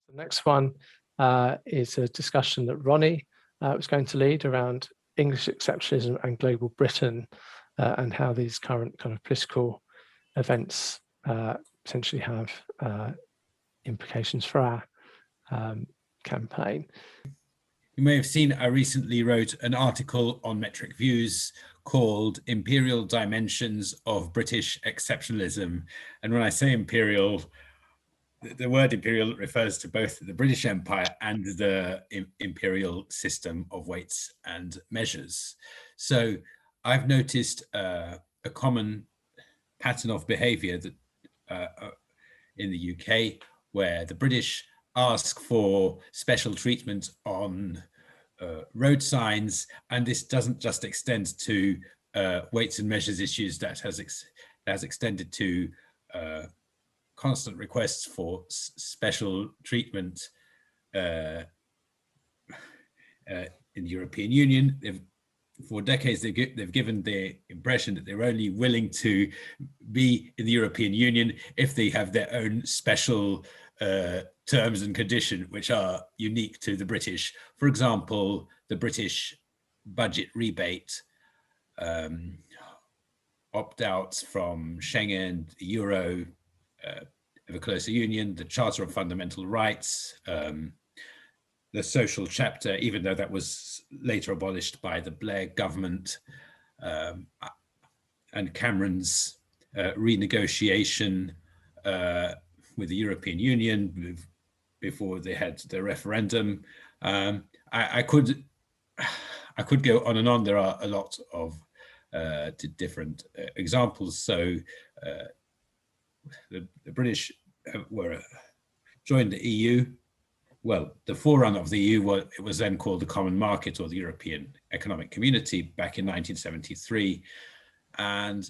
The next one is a discussion that Ronnie was going to lead around English exceptionalism and global Britain, and how these current kind of political events potentially have implications for our campaign. You may have seen I recently wrote an article on Metric Views called Imperial Dimensions of British Exceptionalism. And when I say imperial, the word imperial refers to both the British Empire and the imperial system of weights and measures. So I've noticed a common pattern of behavior that in the UK, where the British ask for special treatment on road signs, and this doesn't just extend to weights and measures issues, that has extended to constant requests for special treatment in the European Union. For decades, they've given the impression that they're only willing to be in the European Union if they have their own special terms and conditions, which are unique to the British. For example, the British budget rebate, opt-outs from Schengen, the Euro, ever closer union, the Charter of Fundamental Rights, the social chapter, even though that was later abolished by the Blair government, and Cameron's renegotiation with the European Union before they had the referendum. I could go on and on. There are a lot of different examples. So the British joined the EU. Well, the forerunner of the EU, it was then called the Common Market or the European Economic Community back in 1973. And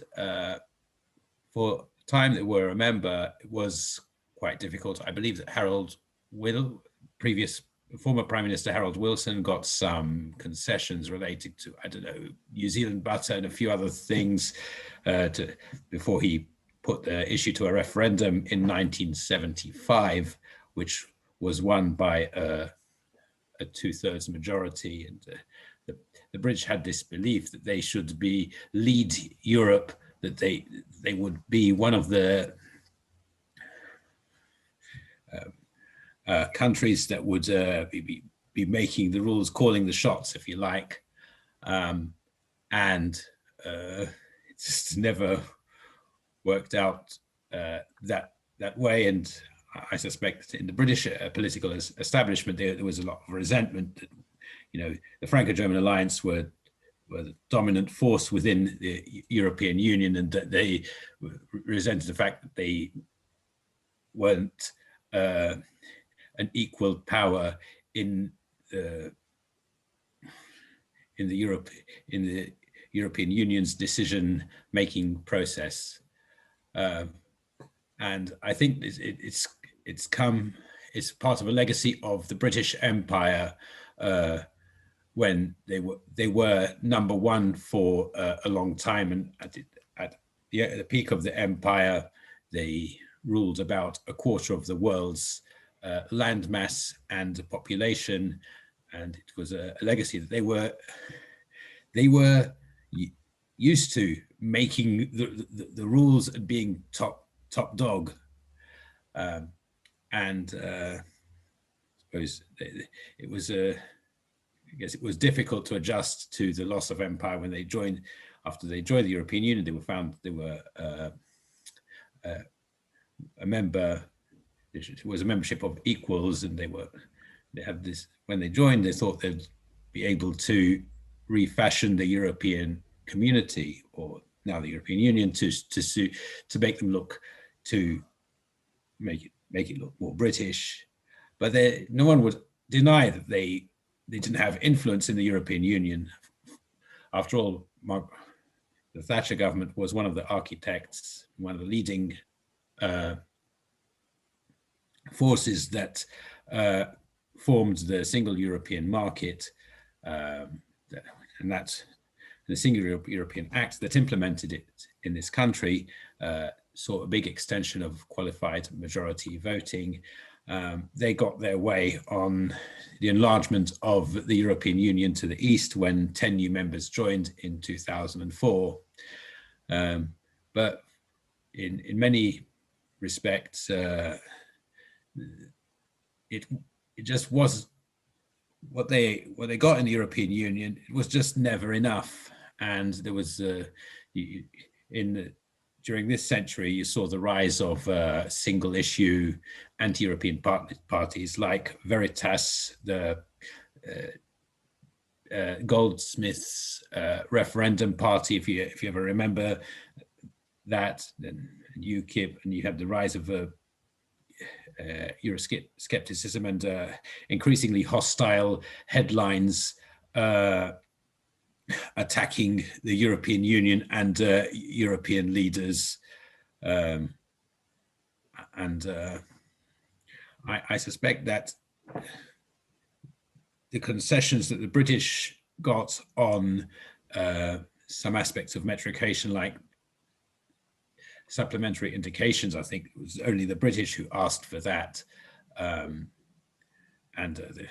for time that we're a member, it was quite difficult. I believe that former Prime Minister Harold Wilson got some concessions related to, I don't know, New Zealand butter and a few other things before he put the issue to a referendum in 1975, which was won by a 2/3 majority. And the British had this belief that they should lead Europe, that they would be one of the countries that would be making the rules, calling the shots, if you like. And it just never worked out that way. And I suspect in the British political establishment, there was a lot of resentment that, the Franco-German alliance were the dominant force within the European Union, and that they resented the fact that they weren't an equal power in the European Union's decision-making process. And I think it's part of a legacy of the British Empire, when they were number one for a long time, and at the peak of the empire, they ruled about a quarter of the world's land mass and population, and it was a legacy that they were used to making the rules and being top dog, and I suppose it was I guess it was difficult to adjust to the loss of empire when they joined. After they joined the European Union, they were a member. It was a membership of equals, and they had this. When they joined, they thought they'd be able to refashion the European community, or now the European Union, to make them look, to make it look more British. But no one would deny that they didn't have influence in the European Union. After all, the Thatcher government was one of the architects, one of the leading forces that formed the single European market, and that's the single European Act that implemented it in this country, saw a big extension of qualified majority voting. they got their way on the enlargement of the European Union to the east when 10 new members joined in 2004. But in many respects, it just was what they got in the European Union. It was just never enough, and there was during this century, you saw the rise of single-issue anti-European parties like Veritas, the Goldsmiths referendum party, if you ever remember that, then UKIP, and you have the rise of Euroscepticism and increasingly hostile headlines attacking the European Union and European leaders. I suspect that the concessions that the British got on some aspects of metrication, like supplementary indications, I think it was only the British who asked for that, and the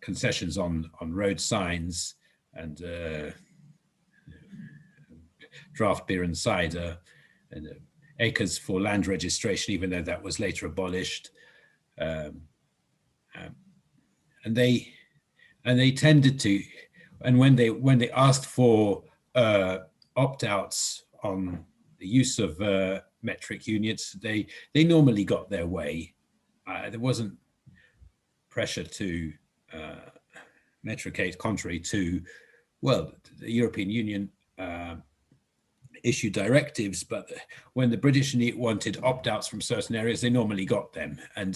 concessions on road signs and draft beer and cider, and acres for land registration, even though that was later abolished, and they tended to, and when they asked for opt-outs on the use of metric units, they normally got their way. There wasn't pressure to metricate, contrary to, well, the European Union issued directives, but when the British wanted opt-outs from certain areas, they normally got them. And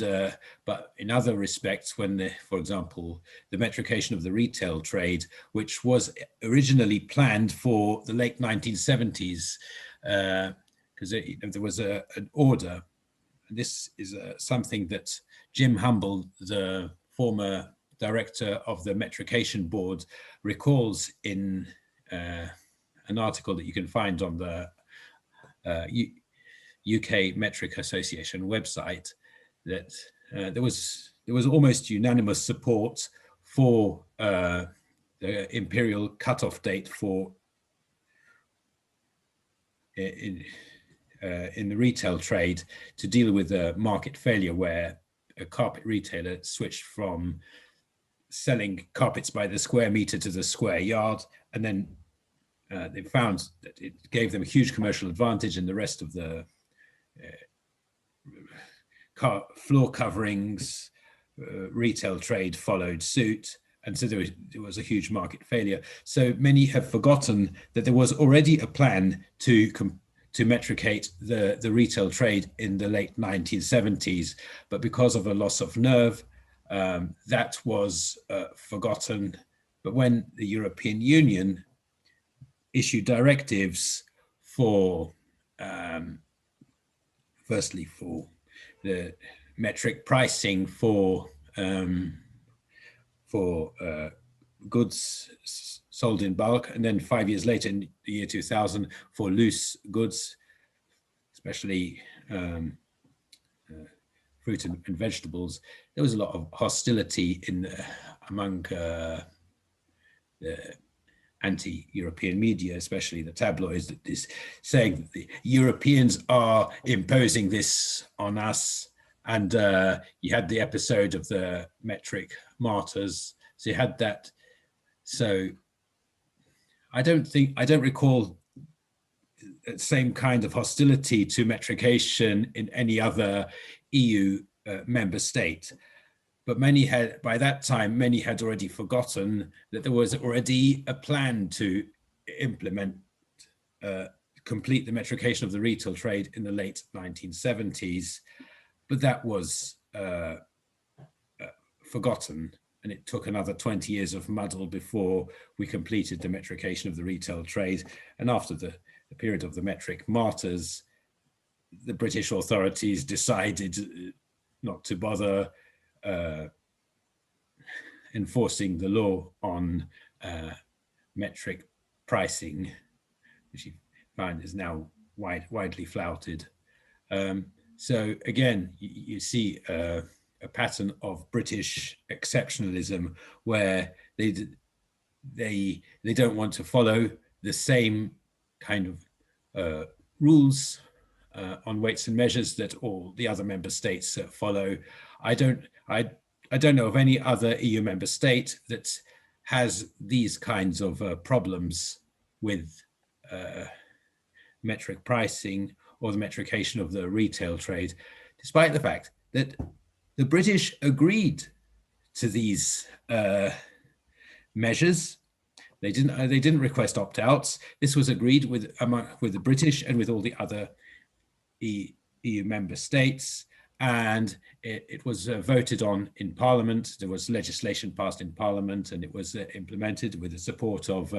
but in other respects, when for example, the metrication of the retail trade, which was originally planned for the late 1970s, because there was an order. This is something that Jim Humble, the former director of the Metrication Board, recalls in an article that you can find on the UK Metric Association website, that there was almost unanimous support for the imperial cutoff date for in the retail trade to deal with a market failure where a carpet retailer switched from selling carpets by the square meter to the square yard, and then they found that it gave them a huge commercial advantage, and the rest of the floor coverings retail trade followed suit, and so there was a huge market failure. So many have forgotten that there was already a plan to metricate the retail trade in the late 1970s, but because of a loss of nerve, that was forgotten. But when the European Union issued directives for, firstly, for the metric pricing for goods sold in bulk, and then 5 years later, in the year 2000, for loose goods, especially fruit and vegetables, there was a lot of hostility among the anti-European media, especially the tabloids, that is saying that the Europeans are imposing this on us. And you had the episode of the metric martyrs. So you had that. So I don't recall the same kind of hostility to metrication in any other EU member state. But by that time, many had already forgotten that there was already a plan to implement, complete the metrication of the retail trade in the late 1970s. But that was forgotten, and it took another 20 years of muddle before we completed the metrication of the retail trade. And after the period of the metric martyrs, the British authorities decided not to bother enforcing the law on metric pricing, which you find is now widely flouted. So again, you see a pattern of British exceptionalism, where they don't want to follow the same kind of rules on weights and measures that all the other member states follow. I don't know of any other EU member state that has these kinds of problems with metric pricing or the metrication of the retail trade, despite the fact that the British agreed to these measures. They didn't request opt-outs. This was agreed with the British and with all the other EU member states, and it was voted on in Parliament. There was legislation passed in Parliament, and it was implemented with the support of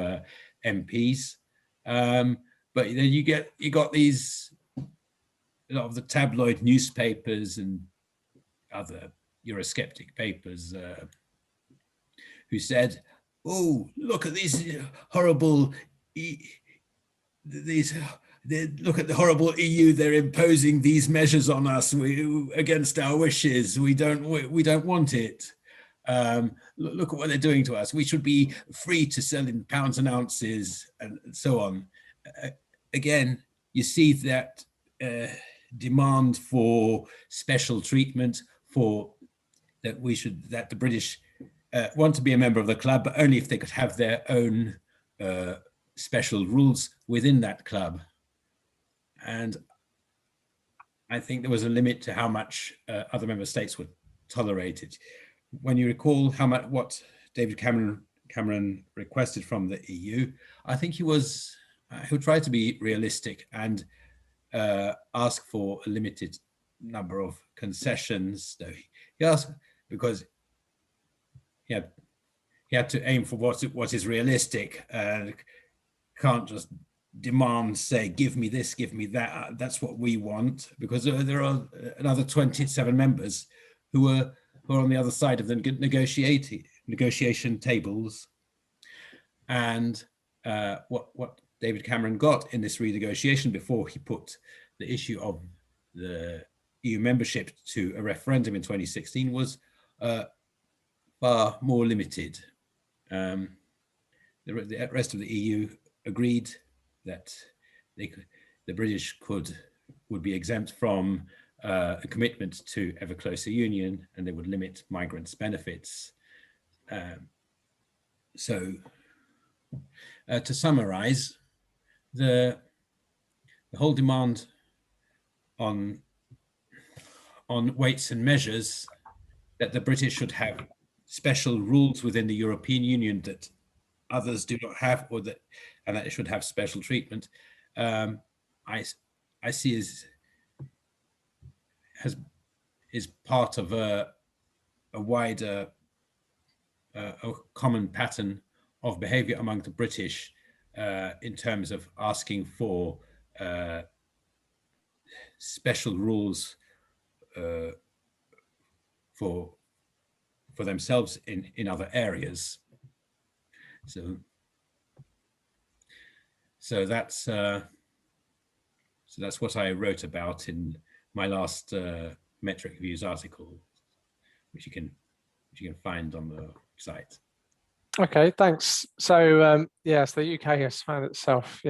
MPs. But then you got these, a lot of the tabloid newspapers and other Eurosceptic papers who said, "Oh, look at these horrible, look at the horrible EU. They're imposing these measures on us against our wishes. We don't want it. Look at what they're doing to us. We should be free to sell in pounds and ounces," and so on. Again, you see that demand for special treatment, for that the British want to be a member of the club, but only if they could have their own special rules within that club. And I think there was a limit to how much other member states would tolerate it. When you recall what David Cameron requested from the EU, I think he tried to be realistic and ask for a limited number of concessions. He asked because he had to aim for what is realistic, and can't just demand, say, give me this, give me that. That's what we want, because there are another 27 members who are on the other side of the negotiation tables. And what David Cameron got in this renegotiation before he put the issue of the EU membership to a referendum in 2016 was far more limited. The rest of the EU agreed that the British would be exempt from a commitment to ever closer union, and they would limit migrants' benefits. So to summarize, the whole demand on weights and measures, that the British should have special rules within the European Union that others do not have, and that it should have special treatment, I see is part of a wider, a common pattern of behaviour among the British in terms of asking for special rules for themselves in other areas. So that's what I wrote about in my last Metric Views article, which you can find on the site. Okay, thanks. So yes, the UK has found itself,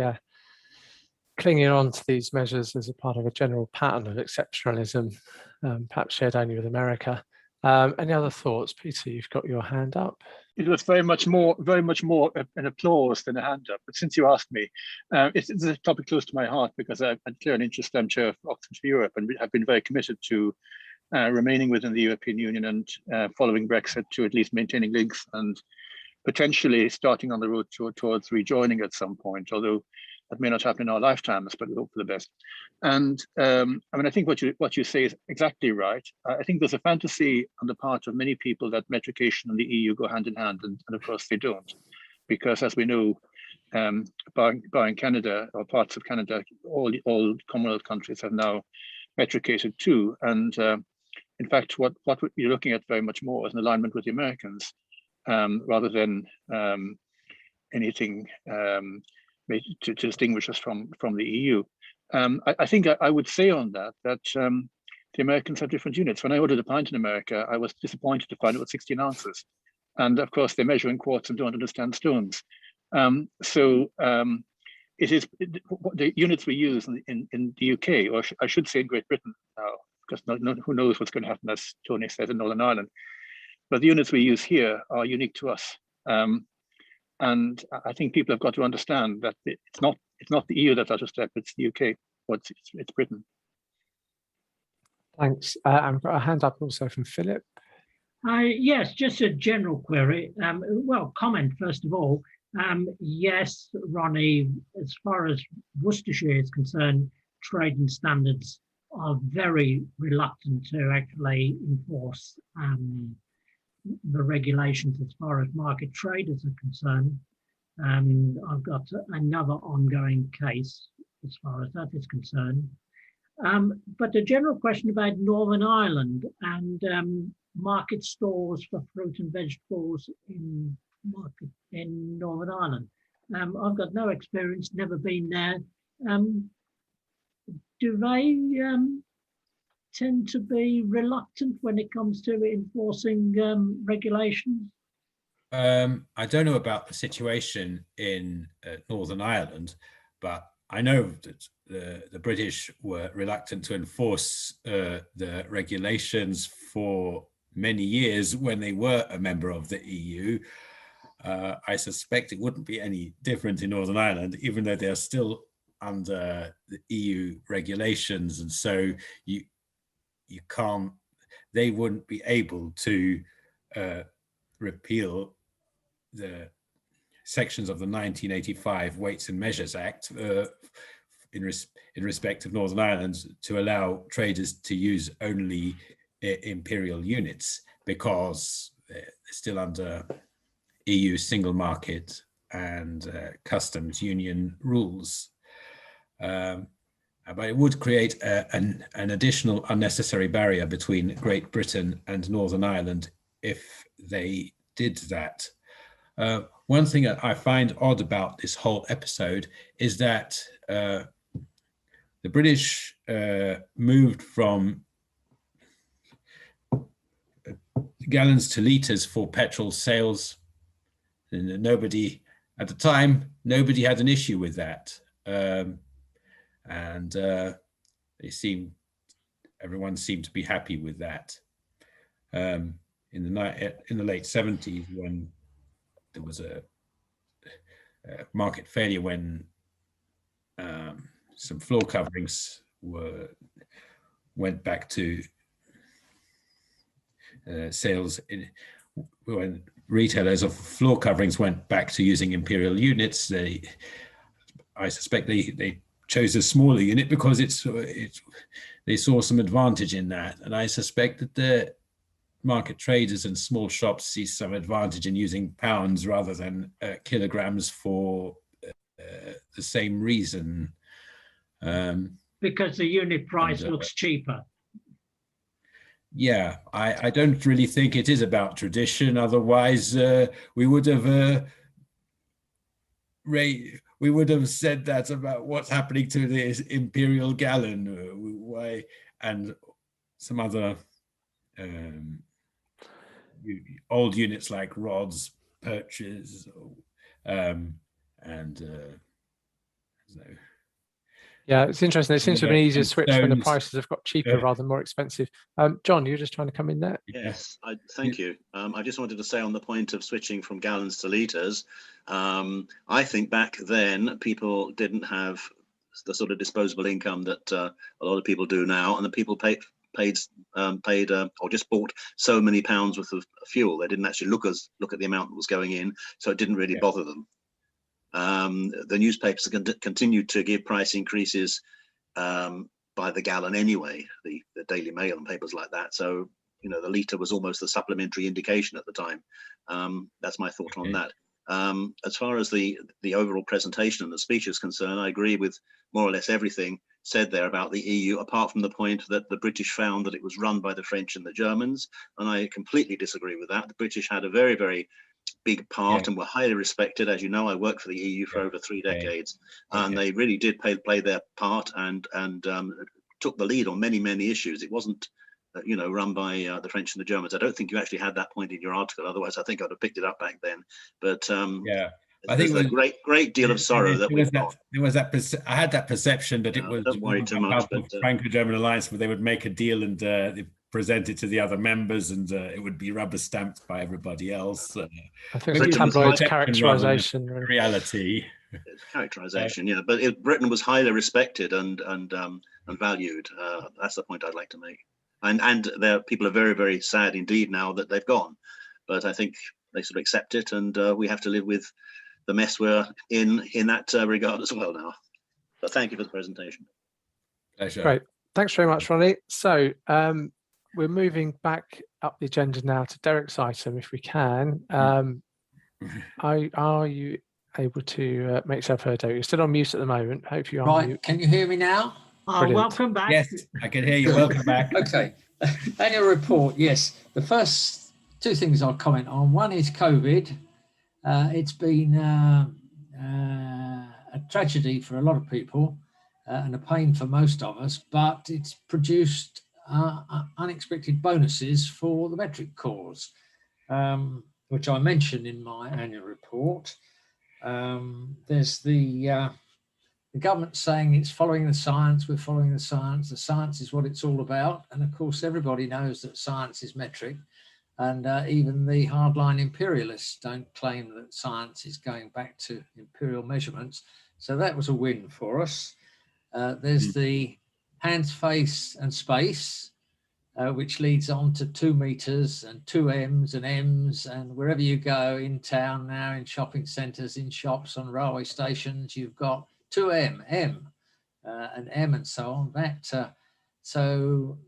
clinging on to these measures as a part of a general pattern of exceptionalism, perhaps shared only with America. Any other thoughts, Peter? You've got your hand up. It was very much more an applause than a hand up. But since you asked me, it's a topic close to my heart, because I declare an interest. I'm chair of Oxfam for Europe, and we have been very committed to remaining within the European Union and following Brexit, to at least maintaining links and potentially starting on the road towards rejoining at some point, although that may not happen in our lifetimes, but we hope for the best. And I think what you say is exactly right. I think there's a fantasy on the part of many people that metrication and the EU go hand in hand, and of course they don't, because as we know, barring Canada or parts of Canada, all Commonwealth countries have now metricated too. And in fact, what you're looking at very much more is an alignment with the Americans, rather than anything to distinguish us from the EU. I think I would say on that the Americans have different units. When I ordered a pint in America, I was disappointed to find it was 16 ounces. And of course, they measure in quarts and don't understand stones. It is the units we use in the UK, or I should say in Great Britain now, because who knows what's going to happen, as Tony said, in Northern Ireland. But the units we use here are unique to us. And I think people have got to understand that it's not the EU that's out of step, it's the UK, or it's Britain. Thanks. I've got a hand up also from Philip. Yes, just a general query. Well, comment first of all. Yes, Ronnie, as far as Worcestershire is concerned, trading standards are very reluctant to actually enforce the regulations as far as market traders are concerned. I've got another ongoing case as far as that is concerned. But a general question about Northern Ireland and market stores for fruit and vegetables in Northern Ireland. I've got no experience, never been there. Do they tend to be reluctant when it comes to enforcing regulations? I don't know about the situation in Northern Ireland, but I know that the British were reluctant to enforce the regulations for many years when they were a member of the EU. I suspect it wouldn't be any different in Northern Ireland, even though they are still under the EU regulations, and so you can't. They wouldn't be able to repeal the sections of the 1985 Weights and Measures Act in respect of Northern Ireland to allow traders to use only imperial units, because they're still under EU single market and customs union rules. But it would create an additional unnecessary barrier between Great Britain and Northern Ireland if they did that. One thing that I find odd about this whole episode is that the British moved from gallons to litres for petrol sales. And nobody, at the time, nobody had an issue with that. Everyone seemed to be happy with that. In the late 70s, when there was a market failure, when some floor coverings went back to sales, when retailers of floor coverings went back to using imperial units, I suspect they chose a smaller unit because they saw some advantage in that, and I suspect that the market traders and small shops see some advantage in using pounds rather than kilograms for the same reason. Because the unit price looks cheaper. Yeah, I don't really think it is about tradition. Otherwise, we would have said that about what's happening to the imperial gallon. Why, and some other old units like rods, perches, so. Yeah, it's interesting. It seems to have been easier to switch when the stones. prices have got cheaper rather than more expensive. John, you're just trying to come in there? Yes, thank you. I just wanted to say on the point of switching from gallons to litres, I think back then people didn't have the sort of disposable income that a lot of people do now, and the people paid or just bought so many pounds worth of fuel. They didn't actually look at the amount that was going in, so it didn't really bother them. The newspapers continued to give price increases by the gallon anyway, the Daily Mail and papers like that. So, you know, the litre was almost a supplementary indication at the time. That's my thought on that. As far as the overall presentation and the speech is concerned, I agree with more or less everything said there about the EU, apart from the point that the British found that it was run by the French and the Germans. And I completely disagree with that. The British had a very, very big part and were highly respected. As you know, I worked for the EU for over 3 decades, and they really did play their part and took the lead on many, many issues. It wasn't, you know, run by the French and the Germans. I don't think you actually had that point in your article. Otherwise, I think I'd have picked it up back then. But yeah, I think there's a great deal of sorrow that we've got. There was that. I had that perception that it was don't worry too much, about the Franco-German alliance, where they would make a deal and they present it to the other members, and it would be rubber stamped by everybody else. I think it's a tabloid characterization. Reality. It's characterization, yeah. But Britain was highly respected and valued. That's the point I'd like to make. And people are very, very sad indeed now that they've gone. But I think they sort of accept it, and we have to live with the mess we're in that regard as well now. But thank you for the presentation. Pleasure. Great. Thanks very much, Ronnie. So we're moving back up the agenda now to Derek's item, if we can. Are you able to make yourself heard, Derek? You're still on mute at the moment. Hope you are on mute. Can you hear me now? Welcome back. Yes, I can hear you. Welcome back. Okay. Annual report. Yes. The first two things I'll comment on. One is COVID. It's been a tragedy for a lot of people and a pain for most of us, but it's produced unexpected bonuses for the metric cores, which I mentioned in my annual report. There's the government saying it's following the science, we're following the science is what it's all about. And of course, everybody knows that science is metric. And even the hardline imperialists don't claim that science is going back to imperial measurements. So that was a win for us. There's the hands, face and space, which leads on to 2 meters and 2 M's and M's. And wherever you go in town now, in shopping centres, in shops, on railway stations, you've got 2M, M, and M and so on. So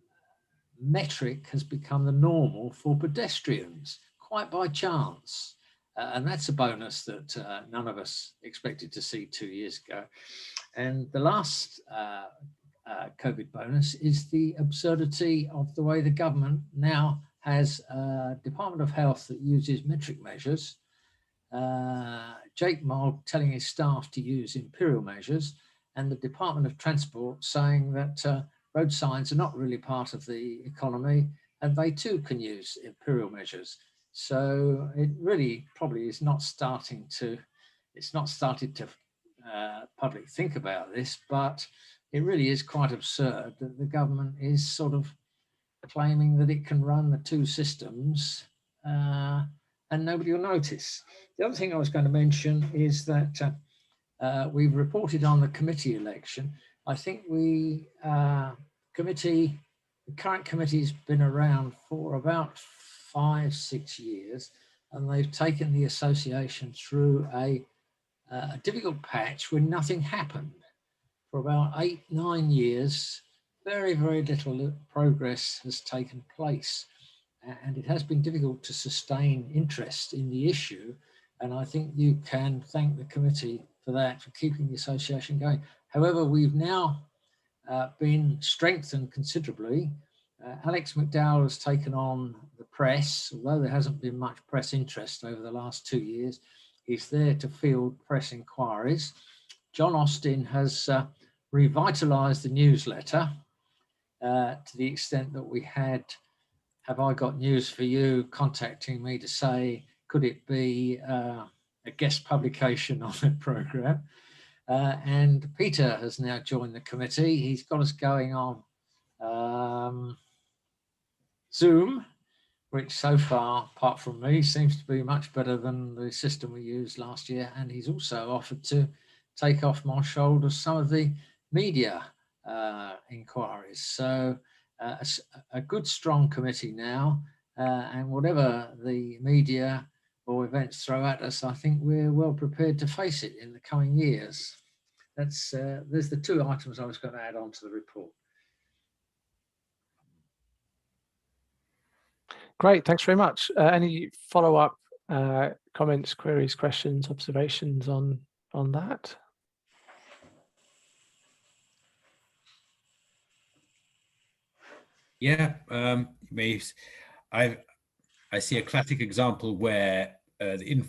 metric has become the normal for pedestrians, quite by chance. And that's a bonus that none of us expected to see 2 years ago. And the last COVID bonus is the absurdity of the way the government now has a Department of Health that uses metric measures, Jake Mogg telling his staff to use imperial measures, and the Department of Transport saying that road signs are not really part of the economy and they too can use imperial measures. So it really probably is not starting to, public think about this, but it really is quite absurd that the government is sort of claiming that it can run the two systems and nobody will notice. The other thing I was going to mention is that we've reported on the committee election. I think the current committee's been around for about 5-6 years, and they've taken the association through a difficult patch where nothing happened. For about 8-9 years, very, very little progress has taken place. And it has been difficult to sustain interest in the issue. And I think you can thank the committee for that, for keeping the association going. However, we've now been strengthened considerably. Alex McDowell has taken on the press, although there hasn't been much press interest over the last 2 years. He's there to field press inquiries. John Austin has revitalized the newsletter to the extent that we had Have I Got News for You contacting me to say, could it be a guest publication on the programme? And Peter has now joined the committee. He's got us going on Zoom, which so far, apart from me, seems to be much better than the system we used last year. And he's also offered to take off my shoulders some of the media inquiries. So a good, strong committee now. And whatever the media or events throw at us, I think we're well prepared to face it in the coming years. There's the two items I was going to add on to the report. Great, thanks very much. Any follow-up comments, queries, questions, observations on that? Yeah, I see a classic example where the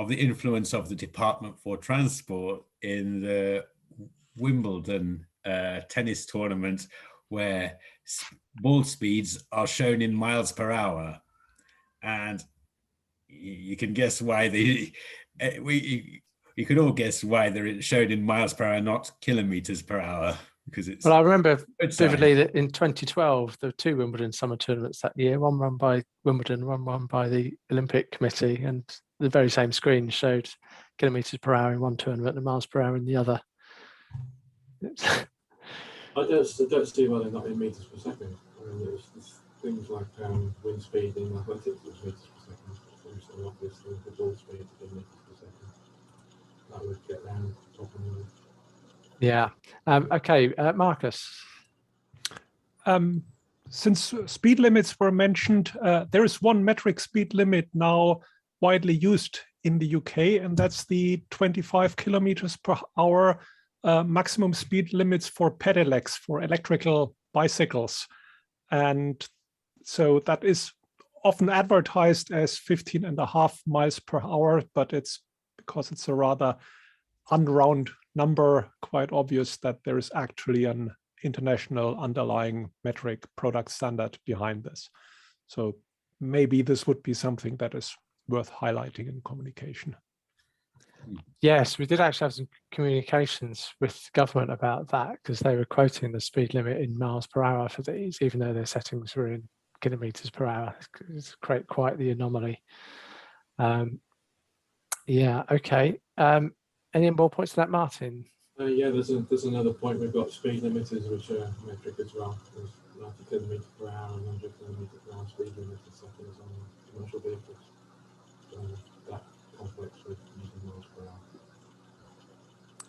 influence of the Department for Transport in the Wimbledon tennis tournament, where ball speeds are shown in miles per hour, and you can guess why you could all guess why they're shown in miles per hour, not kilometers per hour, because it's. Well, I remember vividly that in 2012 there were 2 Wimbledon summer tournaments that year, one run by Wimbledon, one run by the Olympic Committee, and the very same screen showed kilometers per hour in one tournament and miles per hour in the other. I don't see why they're not in meters per second. I mean, there's things like wind speed in athletics, which meters per second. Seems so obvious the ball speed in meters per second. That would get round top and low. Yeah. Okay, Marcus. Since speed limits were mentioned, there is one metric speed limit now widely used in the UK, and that's the 25 kilometers per hour maximum speed limits for pedelecs, for electrical bicycles. And so that is often advertised as 15.5 miles per hour, but it's because it's a rather unround number, quite obvious that there is actually an international underlying metric product standard behind this. So maybe this would be something that is worth highlighting in communication. Yes, we did actually have some communications with government about that, because they were quoting the speed limit in miles per hour for these, even though their settings were in kilometers per hour. It's quite the anomaly. Yeah, okay. Any more points to that, Martin? Yeah, there's another point. We've got speed limiters, which are metric as well. There's 90 kilometers per hour and 100 kilometers per hour speed limiter settings on commercial vehicles. So that conflicts with using miles per hour.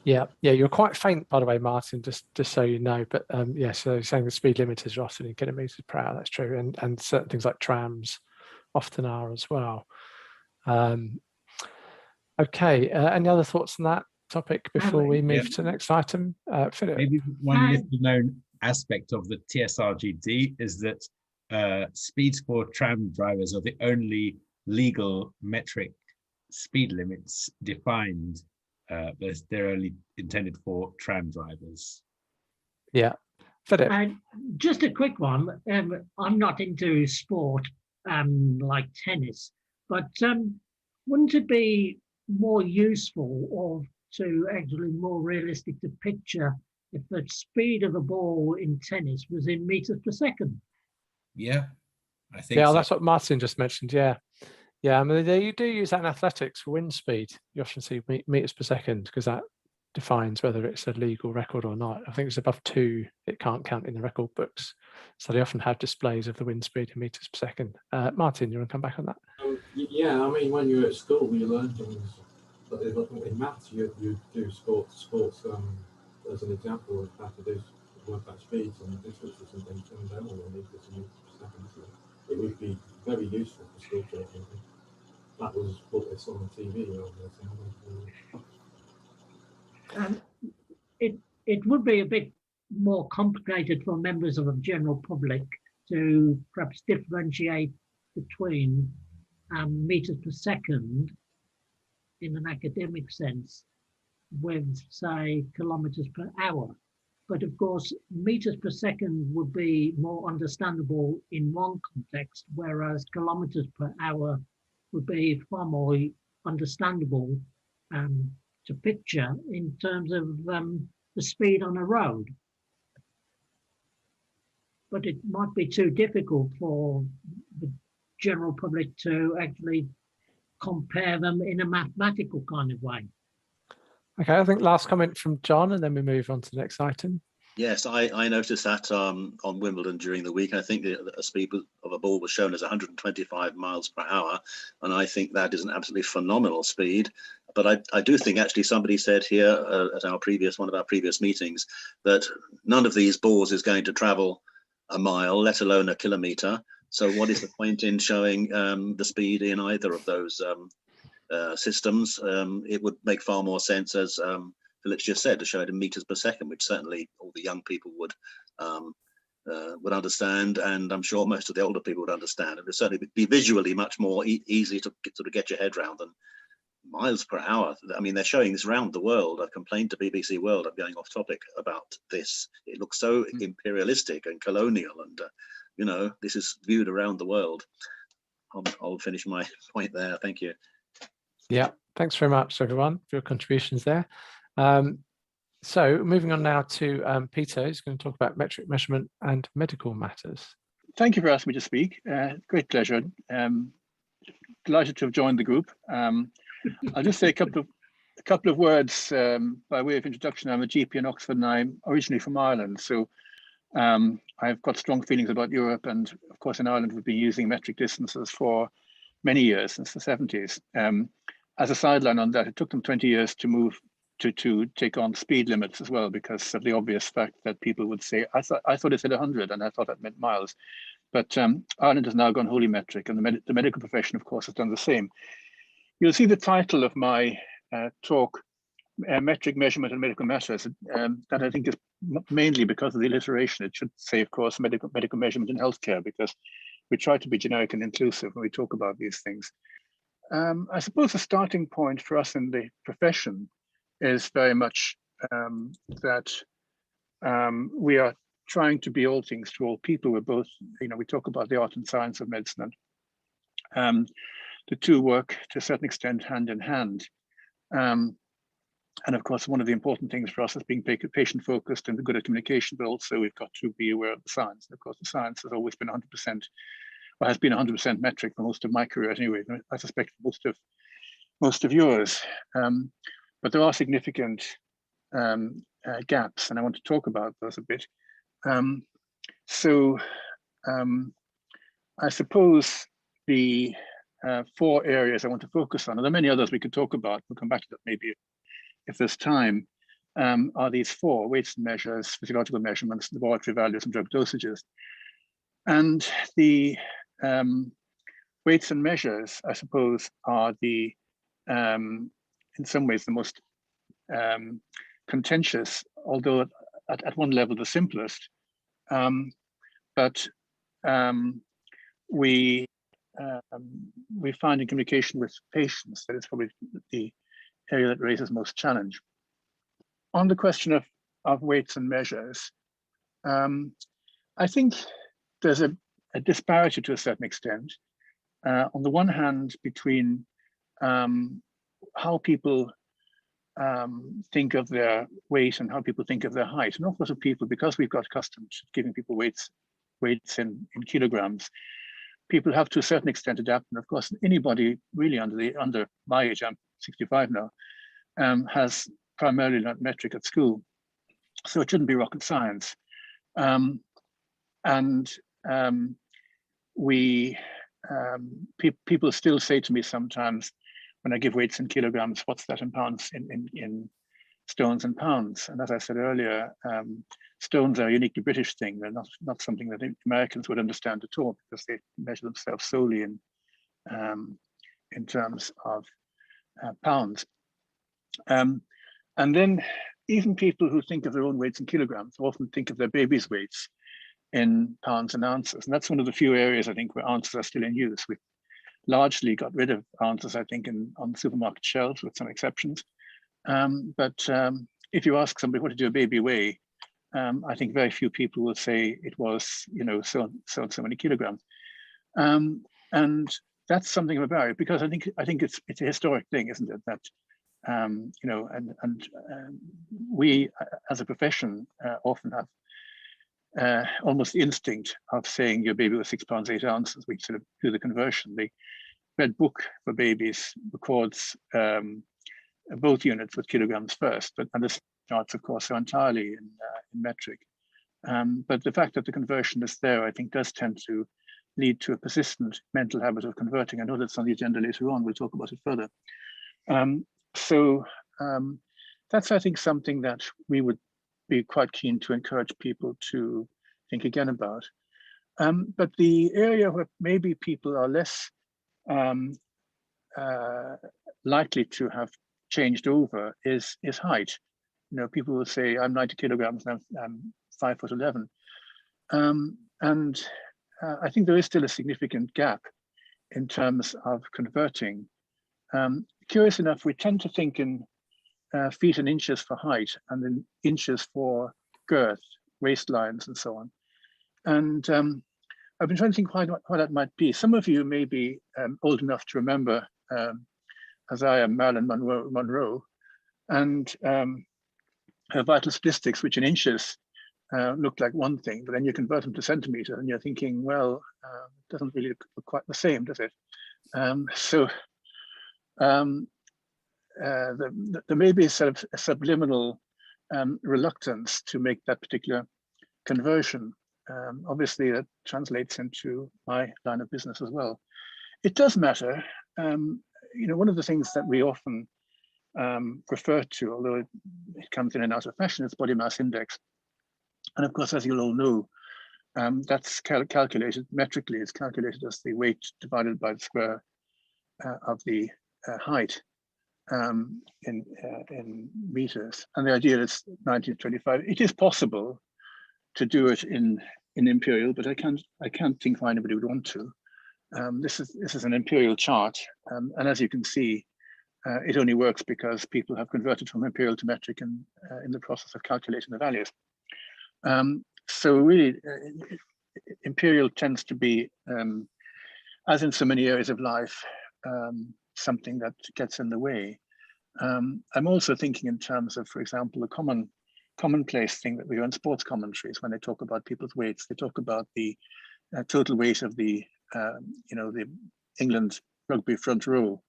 Yeah, you're quite faint, by the way, Martin, just so you know. But yeah, so saying the speed limiters are often in kilometers per hour, that's true. And certain things like trams often are as well. Okay, any other thoughts on that topic before we move to the next item? Philip? Maybe one little known aspect of the TSRGD is that speeds for tram drivers are the only legal metric speed limits defined. They're only intended for tram drivers. Yeah. Philip? Just a quick one. I'm not into sport like tennis, but wouldn't it be more useful or to actually more realistic to picture if the speed of a ball in tennis was in meters per second? Yeah, I think so. That's what Martin just mentioned. Yeah, I mean, you do use that in athletics for wind speed. You often see meters per second, because that defines whether it's a legal record or not. I think it's above 2, it can't count in the record books. So they often have displays of the wind speed in meters per second. Martin, you want to come back on that? Yeah, I mean, when you're at school, you learn things. In maths, you do sports as an example of how to do work out speeds and distances and things, and they're all in meters per second. So it would be very useful for school children. That was what they saw on TV earlier. It would be a bit more complicated for members of the general public to perhaps differentiate between meters per second in an academic sense with, say, kilometers per hour. But of course, meters per second would be more understandable in one context, whereas kilometers per hour would be far more understandable to picture in terms of the speed on a road. But it might be too difficult for the general public to actually compare them in a mathematical kind of way. Okay, I think last comment from John, and then we move on to the next item. Yes, I noticed that on Wimbledon during the week. I think a speed of a ball was shown as 125 miles per hour, and I think that is an absolutely phenomenal speed. But I do think actually somebody said here at one of our previous meetings that none of these balls is going to travel a mile, let alone a kilometre. So what is the point in showing the speed in either of those systems? It would make far more sense, as Philip's just said, to show it in meters per second, which certainly all the young people would understand, and I'm sure most of the older people would understand. It would certainly be visually much more easy to sort of get your head around miles per hour. I mean, they're showing this around the world. I've complained to BBC World, I'm going off topic, about this. It looks so imperialistic and colonial, and you know, this is viewed around the world. I'll finish my point there. Thank you. Yeah, thanks very much, everyone, for your contributions there. So moving on now to Peter, who's going to talk about metric measurement and medical matters. Thank you for asking me to speak. Great pleasure. Delighted to have joined the group. I'll just say a couple of words by way of introduction. I'm a GP in Oxford, and I'm originally from Ireland. So I've got strong feelings about Europe, and of course in Ireland we've been using metric distances for many years, since the 70s. As a sideline on that, it took them 20 years to move to take on speed limits as well, because of the obvious fact that people would say, I thought it said 100, and I thought that meant miles. But Ireland has now gone wholly metric, and the medical profession, of course, has done the same. You'll see the title of my talk, Metric Measurement and Medical Matters, that I think is mainly because of the alliteration. It should say, of course, medical measurement in healthcare, because we try to be generic and inclusive when we talk about these things. I suppose the starting point for us in the profession is very much that we are trying to be all things to all people. We're both, you know, we talk about the art and science of medicine, and the two work to a certain extent hand in hand. And of course, one of the important things for us is being patient focused and good at communication, but also we've got to be aware of the science. And of course, the science has always been 100%, or has been 100% metric for most of my career anyway. I suspect most of yours. But there are significant gaps, and I want to talk about those a bit. I suppose the 4 areas I want to focus on, and there are many others we could talk about, we'll come back to that maybe if there's time, are these 4: weights and measures, physiological measurements, laboratory values, and drug dosages. And the weights and measures, I suppose, are the in some ways the most contentious, although at one level the simplest. But we find in communication with patients that it's probably the area that raises most challenge. On the question of weights and measures, I think there's a disparity to a certain extent. On the one hand, between how people think of their weight and how people think of their height. An awful lot of people, because we've got accustomed to giving people weights in kilograms, people have to a certain extent adapt. And of course, anybody really under my age, I'm 65 now, has primarily learned metric at school. So it shouldn't be rocket science. People still say to me sometimes, when I give weights in kilograms, what's that in pounds, in stones and pounds? And as I said earlier, stones are a uniquely British thing. They're not something that Americans would understand at all, because they measure themselves solely in terms of pounds. And then even people who think of their own weights in kilograms often think of their babies' weights in pounds and ounces. And that's one of the few areas, I think, where ounces are still in use. We've largely got rid of ounces, I think, on supermarket shelves, with some exceptions. But if you ask somebody, what did your baby weigh? I think very few people will say it was, you know, so many kilograms. And that's something of a barrier, because I think it's a historic thing, isn't it? That you know, and we as a profession often have almost the instinct of saying your baby was 6 pounds 8 ounces. We sort of do the conversion. The Red Book for babies records both units with kilograms first, and the charts, of course, are entirely in metric. But the fact that the conversion is there, I think, does tend to lead to a persistent mental habit of converting. I know that's on the agenda later on. We'll talk about it further. That's, I think, something that we would be quite keen to encourage people to think again about. But the area where maybe people are less likely to have changed over is height. You know, people will say, I'm 90 kilograms and I'm 5'11". I think there is still a significant gap in terms of converting Curious enough, we tend to think in feet and inches for height, and in inches for girth, waistlines, and so on. And I've been trying to think why that might be. Some of you may be old enough to remember, as I am, Marilyn Monroe, and her vital statistics, which in inches looked like one thing, but then you convert them to centimeters, and you're thinking, well, it doesn't really look quite the same, does it? There may be sort of a subliminal reluctance to make that particular conversion. Obviously, that translates into my line of business as well. It does matter. You know, one of the things that we often refer to, although it comes in and out of fashion, is body mass index. And of course, as you'll all know, that's calculated metrically. It's calculated as the weight divided by the square of the height in meters. And the idea is 1925. It is possible to do it in imperial, but I can't think why anybody would want to. This is an imperial chart, and as you can see, it only works because people have converted from imperial to metric in the process of calculating the values. So really, imperial tends to be, as in so many areas of life, something that gets in the way. I'm also thinking in terms of, for example, the commonplace thing that we do in sports commentaries. When they talk about people's weights, they talk about the total weight of the, you know, the England rugby front row.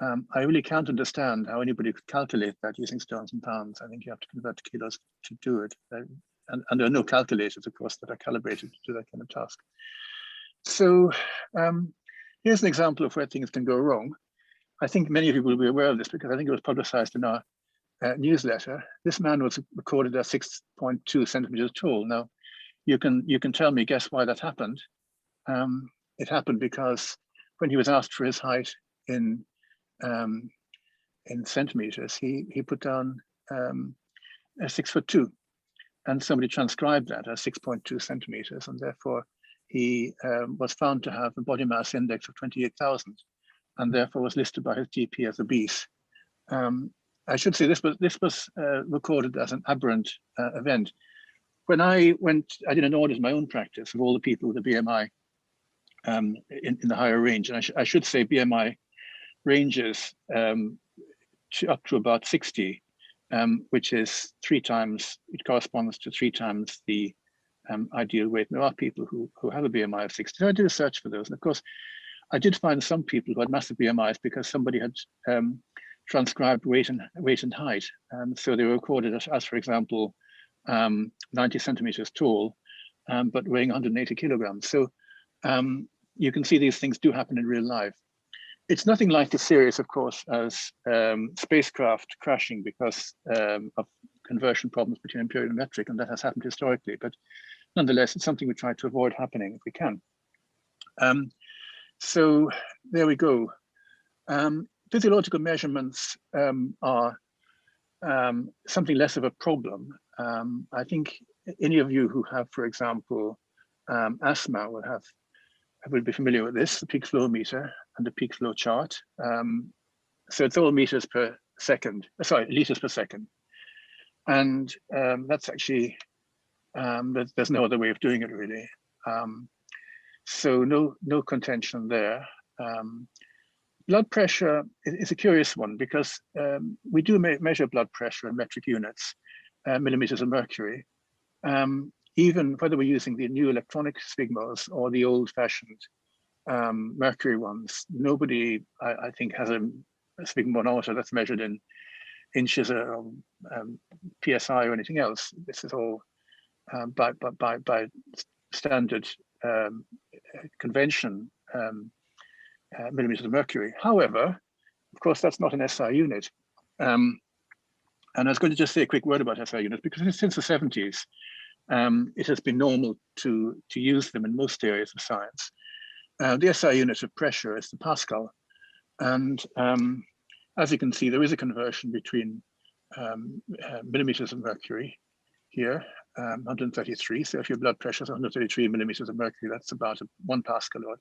I really can't understand how anybody could calculate that using stones and pounds. I think you have to convert to kilos to do it. And there are no calculators, of course, that are calibrated to do that kind of task. So here's an example of where things can go wrong. I think many of you will be aware of this because I think it was publicized in our newsletter. This man was recorded as 6.2 centimeters tall. Now, you can tell me, guess why that happened? It happened because when he was asked for his height in centimeters, he put down 6'2", and somebody transcribed that as 6.2 centimeters, and therefore he was found to have a body mass index of 28,000, and therefore was listed by his GP as obese. I should say this was recorded as an aberrant event. When I did an audit in my own practice of all the people with a BMI in the higher range, and I should say BMI ranges up to about 60, which is 3 times, it corresponds to 3 times the ideal weight. And there are people who have a BMI of 60. So I did a search for those. And of course, I did find some people who had massive BMIs because somebody had transcribed weight and height. So they were recorded as, for example, 90 centimeters tall, but weighing 180 kilograms. So you can see these things do happen in real life. It's nothing like as serious, of course, as spacecraft crashing because of conversion problems between imperial and metric, and that has happened historically. But nonetheless, it's something we try to avoid happening if we can. So there we go. Physiological measurements are something less of a problem. I think any of you who have, for example, asthma will be familiar with this, the peak flow meter and the peak flow chart. So it's all meters per second, sorry, liters per second. And that's actually, there's no other way of doing it really. So no contention there. Blood pressure is a curious one because we do measure blood pressure in metric units, millimeters of mercury. Even whether we're using the new electronic sphygmos or the old-fashioned mercury ones, nobody, I think, has a sphygmometer that's measured in inches or PSI or anything else. This is all by standard convention, millimeters of mercury. However, of course, that's not an SI unit. And I was going to just say a quick word about SI units because since the 70s, it has been normal to use them in most areas of science. The SI unit of pressure is the Pascal. And as you can see, there is a conversion between millimeters of mercury here, 133. So if your blood pressure is 133 millimeters of mercury, that's about 1 Pascal or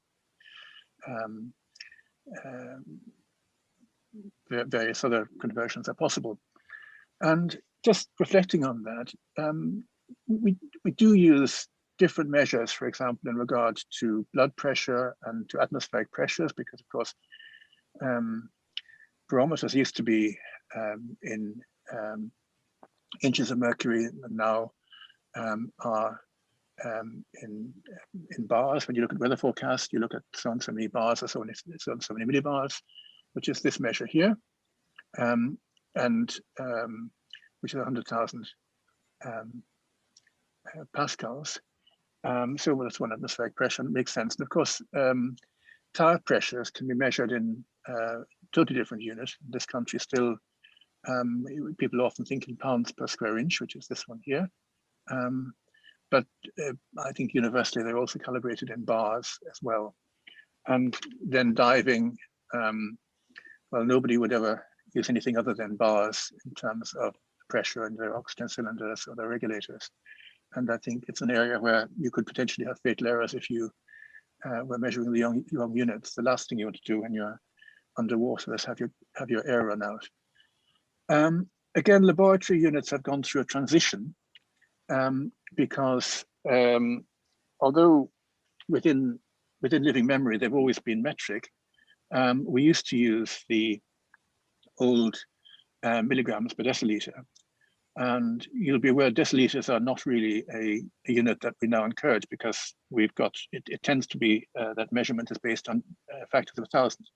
various other conversions are possible. And just reflecting on that, we do use different measures, for example, in regard to blood pressure and to atmospheric pressures, because of course, barometers used to be in inches of mercury, and now are in bars. When you look at weather forecast, you look at so and so many bars or so many millibars, which is this measure here, which is 100,000 pascals. So that's one atmospheric pressure. It makes sense. And of course, tire pressures can be measured in totally different units. In this country, still, people often think in pounds per square inch, which is this one here. But I think universally they're also calibrated in bars as well. And then diving, well, nobody would ever use anything other than bars in terms of pressure in their oxygen cylinders or their regulators. And I think it's an area where you could potentially have fatal errors if you were measuring the young units. The last thing you want to do when you're underwater is have your air run out. Again, laboratory units have gone through a transition because although within living memory they've always been metric, we used to use the old milligrams per deciliter. And you'll be aware deciliters are not really a unit that we now encourage, because we've got, it tends to be that measurement is based on factors of 1,000.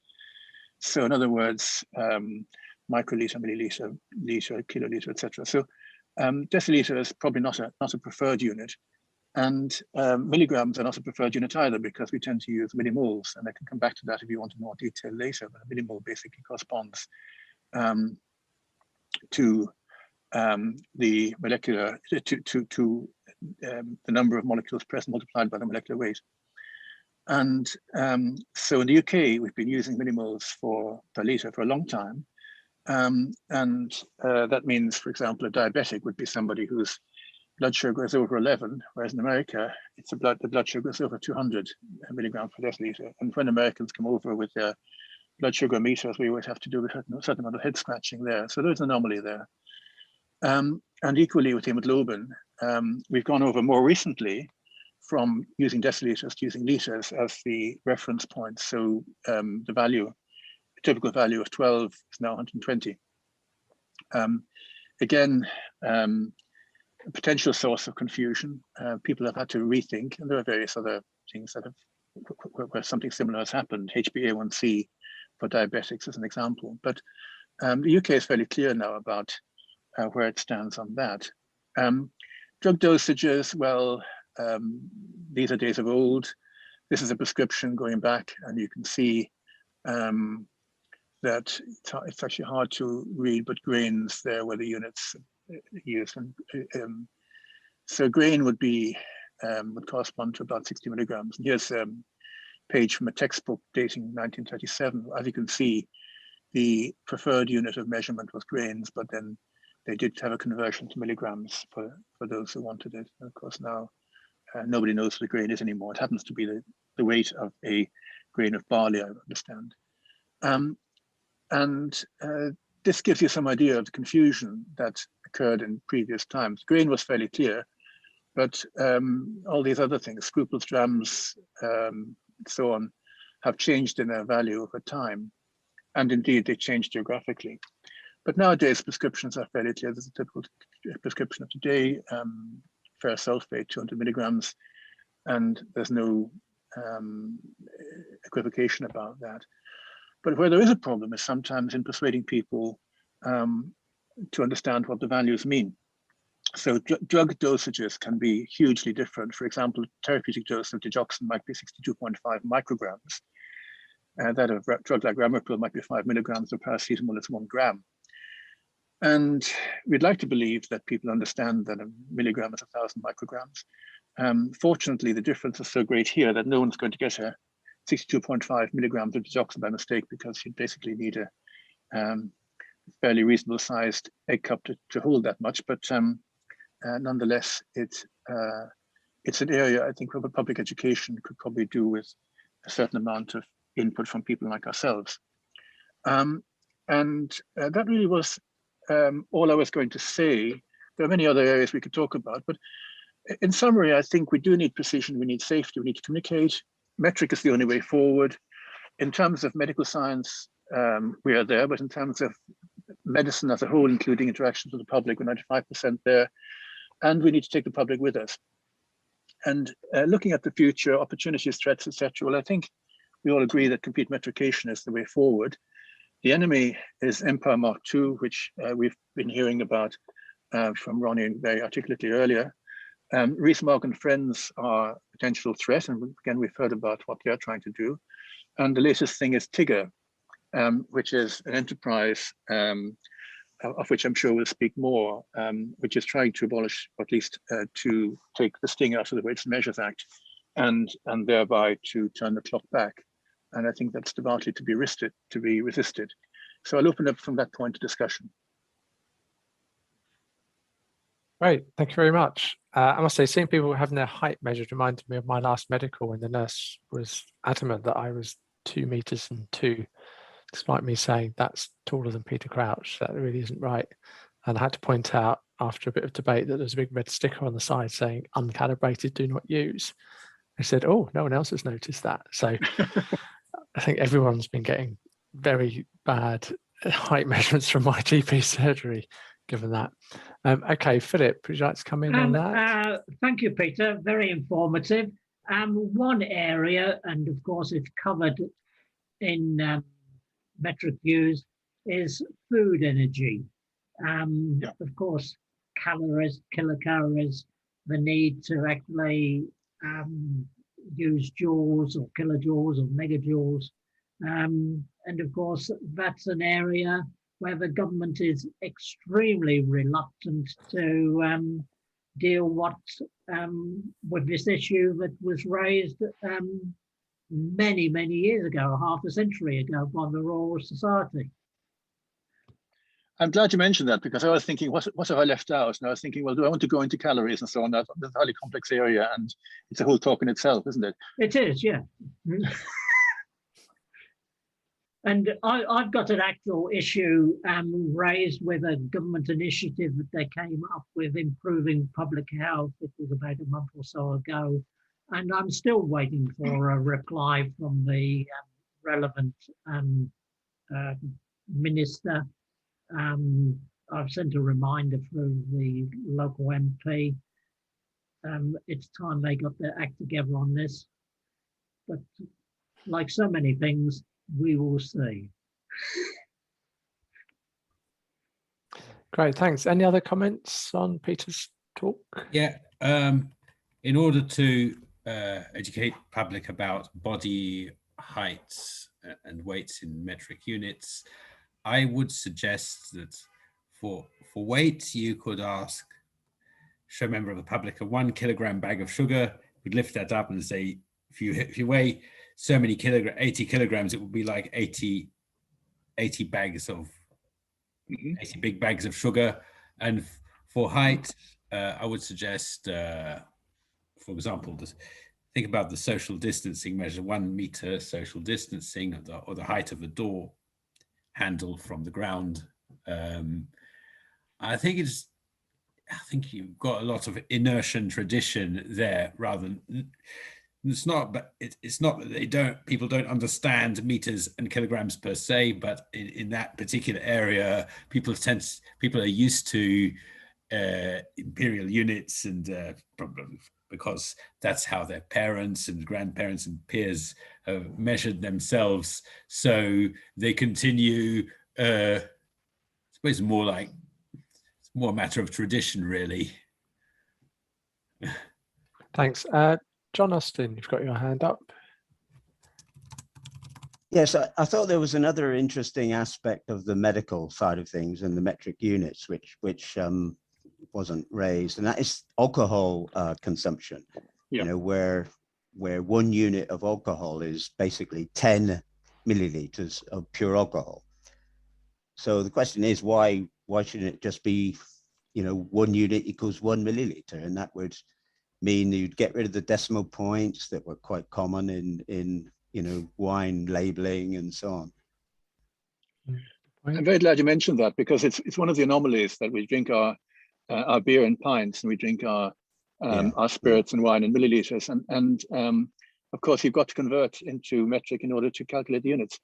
So in other words, microliter, milliliter, liter, kiloliter, etc. So deciliter is probably not a preferred unit. And milligrams are not a preferred unit either, because we tend to use millimoles, and I can come back to that if you want more detail later. But a millimole basically corresponds to the molecular, to the number of molecules present multiplied by the molecular weight. And so in the UK, we've been using millimoles per liter for a long time. And that means, for example, a diabetic would be somebody whose blood sugar is over 11, whereas in America, the blood sugar is over 200 milligrams per deciliter. And when Americans come over with their blood sugar meters, we always have to do a certain amount of head scratching there. So there's an anomaly there. And equally with hemoglobin, we've gone over more recently from using deciliters to using liters as the reference point. So the typical value of 12 is now 120. Again, a potential source of confusion. People have had to rethink, and there are various other things that where something similar has happened. HbA1c for diabetics is an example, but the UK is fairly clear now about where it stands on that. Drug dosages, well, these are days of old. This is a prescription going back, and you can see that it's actually hard to read, but grains there were the units used. So grain would correspond to about 60 milligrams. And here's a page from a textbook dating 1937. As you can see, the preferred unit of measurement was grains, but then they did have a conversion to milligrams for those who wanted it. And of course, now nobody knows what a grain is anymore. It happens to be the weight of a grain of barley, I understand. This gives you some idea of the confusion that occurred in previous times. Grain was fairly clear, but all these other things, scruples, drams, so on, have changed in their value over time. And indeed, they changed geographically. But nowadays, prescriptions are fairly clear. There's a typical prescription of today, ferrous sulfate, 200 milligrams, and there's no equivocation about that. But where there is a problem is sometimes in persuading people to understand what the values mean. So drug dosages can be hugely different. For example, therapeutic dose of digoxin might be 62.5 micrograms. That of drug like ramipril might be 5 milligrams, of paracetamol is 1 gram. And we'd like to believe that people understand that a milligram is 1,000 micrograms. Fortunately, the difference is so great here that no one's going to get a 62.5 milligrams of digoxin by mistake, because you basically need a fairly reasonable sized egg cup to hold that much. But nonetheless, it's an area I think where public education could probably do with a certain amount of input from people like ourselves. And that really was all I was going to say. There are many other areas we could talk about, but in summary, I think we do need precision, we need safety, we need to communicate. Metric is the only way forward. In terms of medical science, we are there, but in terms of medicine as a whole, including interactions with the public, we're 95% there. And we need to take the public with us. And looking at the future, opportunities, threats, etc. Well, I think we all agree that complete metrication is the way forward. The enemy is Empire Mark II, which we've been hearing about from Ronnie very articulately earlier. Rees-Mogg and friends are a potential threat, and again, we've heard about what they're trying to do. And the latest thing is Tigger, which is an enterprise of which I'm sure we'll speak more, which is trying to abolish, or at least to take the sting out of the Weights and Measures Act, and thereby to turn the clock back. And I think that's devoutly to be resisted. So I'll open up from that point to discussion. Great, thank you very much. I must say, seeing people having their height measured reminded me of my last medical when the nurse was adamant that I was 2 meters and 2, despite me saying that's taller than Peter Crouch. That really isn't right. And I had to point out after a bit of debate that there's a big red sticker on the side saying uncalibrated, do not use. I said, oh, no one else has noticed that. So I think everyone's been getting very bad height measurements from my GP surgery, given that. Okay, Philip, would you like to come in on that? Thank you, Peter. Very informative. One area, and of course it's covered in metric views, is food energy. Of course, calories, kilocalories, the need to actually use joules or kilojoules or megajoules. And of course, that's an area where the government is extremely reluctant to deal with this issue that was raised many, many years ago, half a century ago, by the Royal Society. I'm glad you mentioned that, because I was thinking, what have I left out? And I was thinking, well, do I want to go into calories and so on? That's a highly complex area, and it's a whole talk in itself, isn't it? It is, yeah. And I've got an actual issue raised with a government initiative that they came up with, improving public health. It was about a month or so ago. And I'm still waiting for a reply from the relevant minister. I've sent a reminder through the local MP. It's time they got their act together on this. But like so many things, we will see. Great, thanks. Any other comments on Peter's talk? Yeah, in order to educate public about body heights and weights in metric units, I would suggest that for weight, you could show a member of the public a 1 kilogram bag of sugar, would lift that up and say, if you weigh so many 80 kilograms, it would be like 80 bags of 80 big bags of sugar. And for height, I would suggest, for example, think about the social distancing measure, 1 meter social distancing, or the height of a door handle from the ground. I think you've got a lot of inertia and tradition there, rather than it's not that people don't understand meters and kilograms per se, but in that particular area, people are used to imperial units, and probably because that's how their parents and grandparents and peers have measured themselves. So they continue, I suppose it's more a matter of tradition, really. Thanks. John Austin, you've got your hand up. Yes, I thought there was another interesting aspect of the medical side of things and the metric units, which wasn't raised, and that is alcohol consumption. Yeah. You know, where 1 unit of alcohol is basically 10 milliliters of pure alcohol. So the question is, why shouldn't it just be, 1 unit equals 1 milliliter, and that would mean you'd get rid of the decimal points that were quite common in wine labeling and so on. I'm very glad you mentioned that, because it's one of the anomalies that we drink our beer in pints and we drink our spirits and wine in milliliters, and of course you've got to convert into metric in order to calculate the units.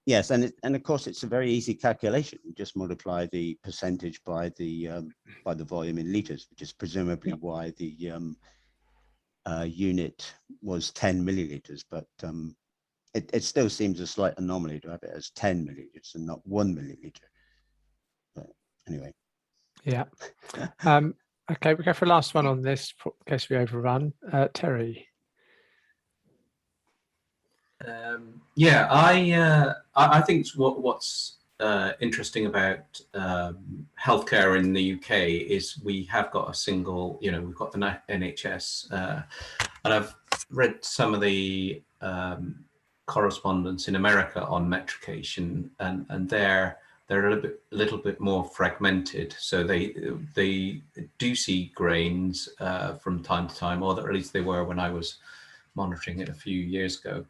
Yes, and of course it's a very easy calculation. You just multiply the percentage by the volume in liters, which is presumably why the unit was 10 milliliters, but it still seems a slight anomaly to have it as 10 milliliters and not 1 milliliter. But anyway. Yeah. Okay, we'll go for the last one on this in case we overrun. Terry. Yeah, I think what's interesting about healthcare in the UK is we have got a single, we've got the NHS, and I've read some of the correspondence in America on metrication, and they're a little bit more fragmented. So they do see grains from time to time, or at least they were when I was monitoring it a few years ago.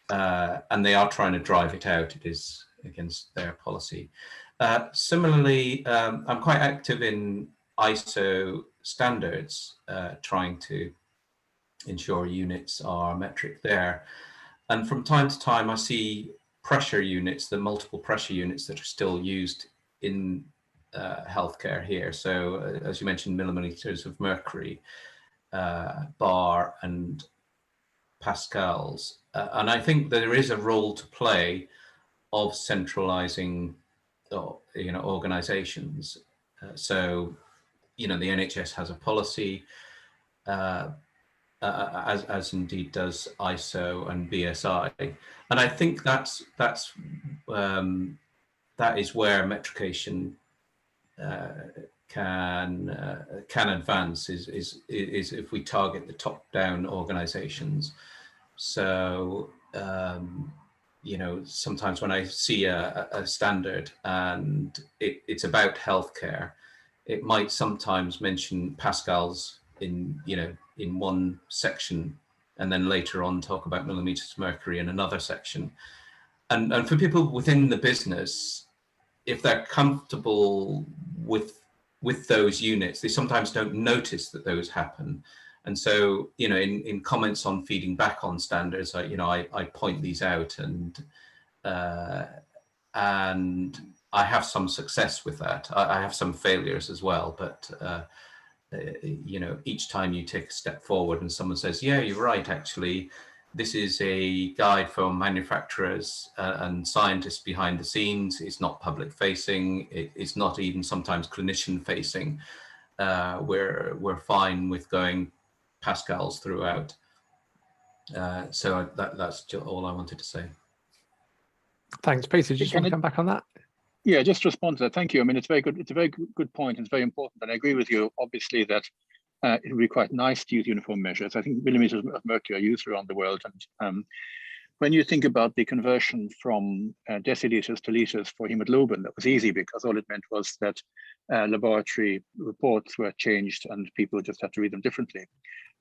And they are trying to drive it out. It is against their policy. Similarly, I'm quite active in ISO standards, trying to ensure units are metric there. And from time to time, I see pressure units, the multiple pressure units that are still used in healthcare here. So as you mentioned, millimeters of mercury, bar and pascals. And I think there is a role to play of centralizing, organizations. So, the NHS has a policy, as indeed does ISO and BSI, and I think that is where metrication can advance is if we target the top-down organizations. So sometimes when I see a standard and it's about healthcare, it might sometimes mention pascals in one section, and then later on talk about millimeters of mercury in another section. And for people within the business, if they're comfortable with those units, they sometimes don't notice that those happen. And so, in comments on feeding back on standards, I point these out, and I have some success with that. I have some failures as well, but each time you take a step forward and someone says, yeah, you're right, actually, this is a guide for manufacturers and scientists behind the scenes. It's not public facing. It's not even sometimes clinician facing. We're fine with going pascals throughout. So that's all I wanted to say. Thanks, Peter. Did you just want to come back on that? Yeah, just to respond to that. Thank you. I mean, it's very good. It's a very good point. It's very important, and I agree with you. Obviously, that it would be quite nice to use uniform measures. I think millimeters of mercury are used around the world, and when you think about the conversion from deciliters to liters for hemoglobin, that was easy because all it meant was that laboratory reports were changed and people just had to read them differently.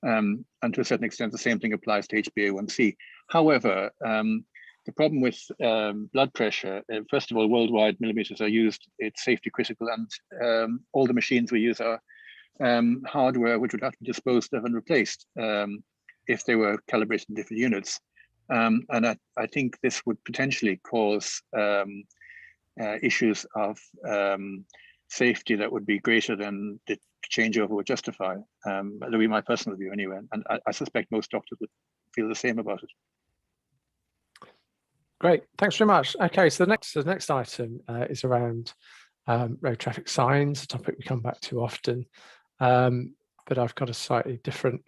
And to a certain extent, the same thing applies to HbA1c. However, the problem with blood pressure, first of all, worldwide millimeters are used. It's safety critical, and all the machines we use are hardware which would have to be disposed of and replaced if they were calibrated in different units. And I think this would potentially cause issues of safety that would be greater than the changeover would justify. That would be my personal view anyway, and I suspect most doctors would feel the same about it. Great, thanks very much. Okay, so the next item is around road traffic signs, a topic we come back to often, but I've got a slightly different